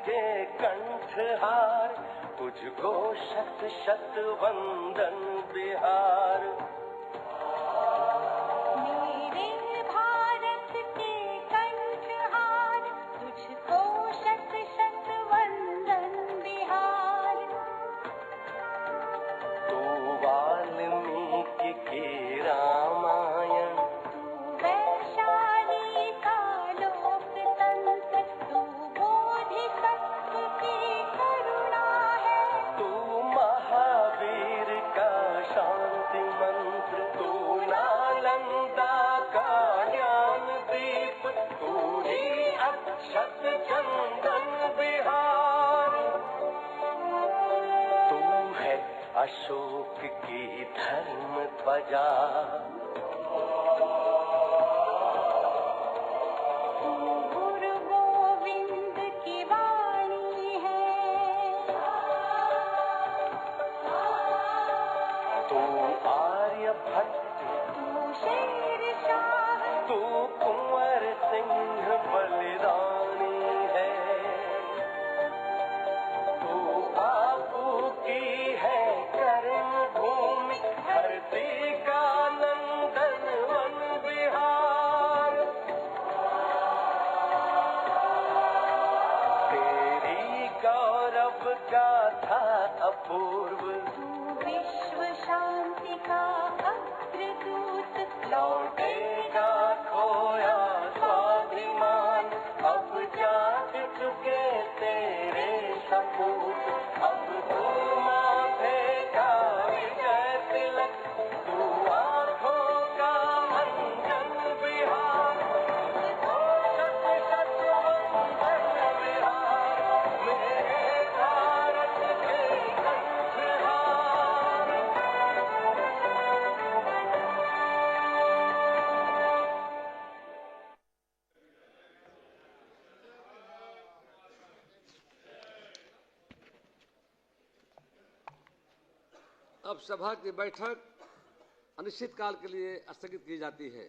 के कंठहार, तुझको शत शत वंदन बिहार। मेरे भारत के कंठहार, तुझको शत शत वंदन बिहार। तू वाल्मीकि की रामायण, तू वैशाली का लोकतंत्र, तू बोधिसत्व की करुणा है। तू महावीर का शांति मंत्र, तू नालंदा का ज्ञान दीप, तू ही अक्षत चंदन बिहार। तू है अशोक की धर्म ध्वजा, गुरु गोविंद की वाणी है। तू आर्यभट्ट, तू शेर शाह, तू कुंवर सिंह बलिदानी है। तू बापू की है कर्म भूमि, धरती का नंदन अब सभा की बैठक अनिश्चित काल के लिए स्थगित की जाती है।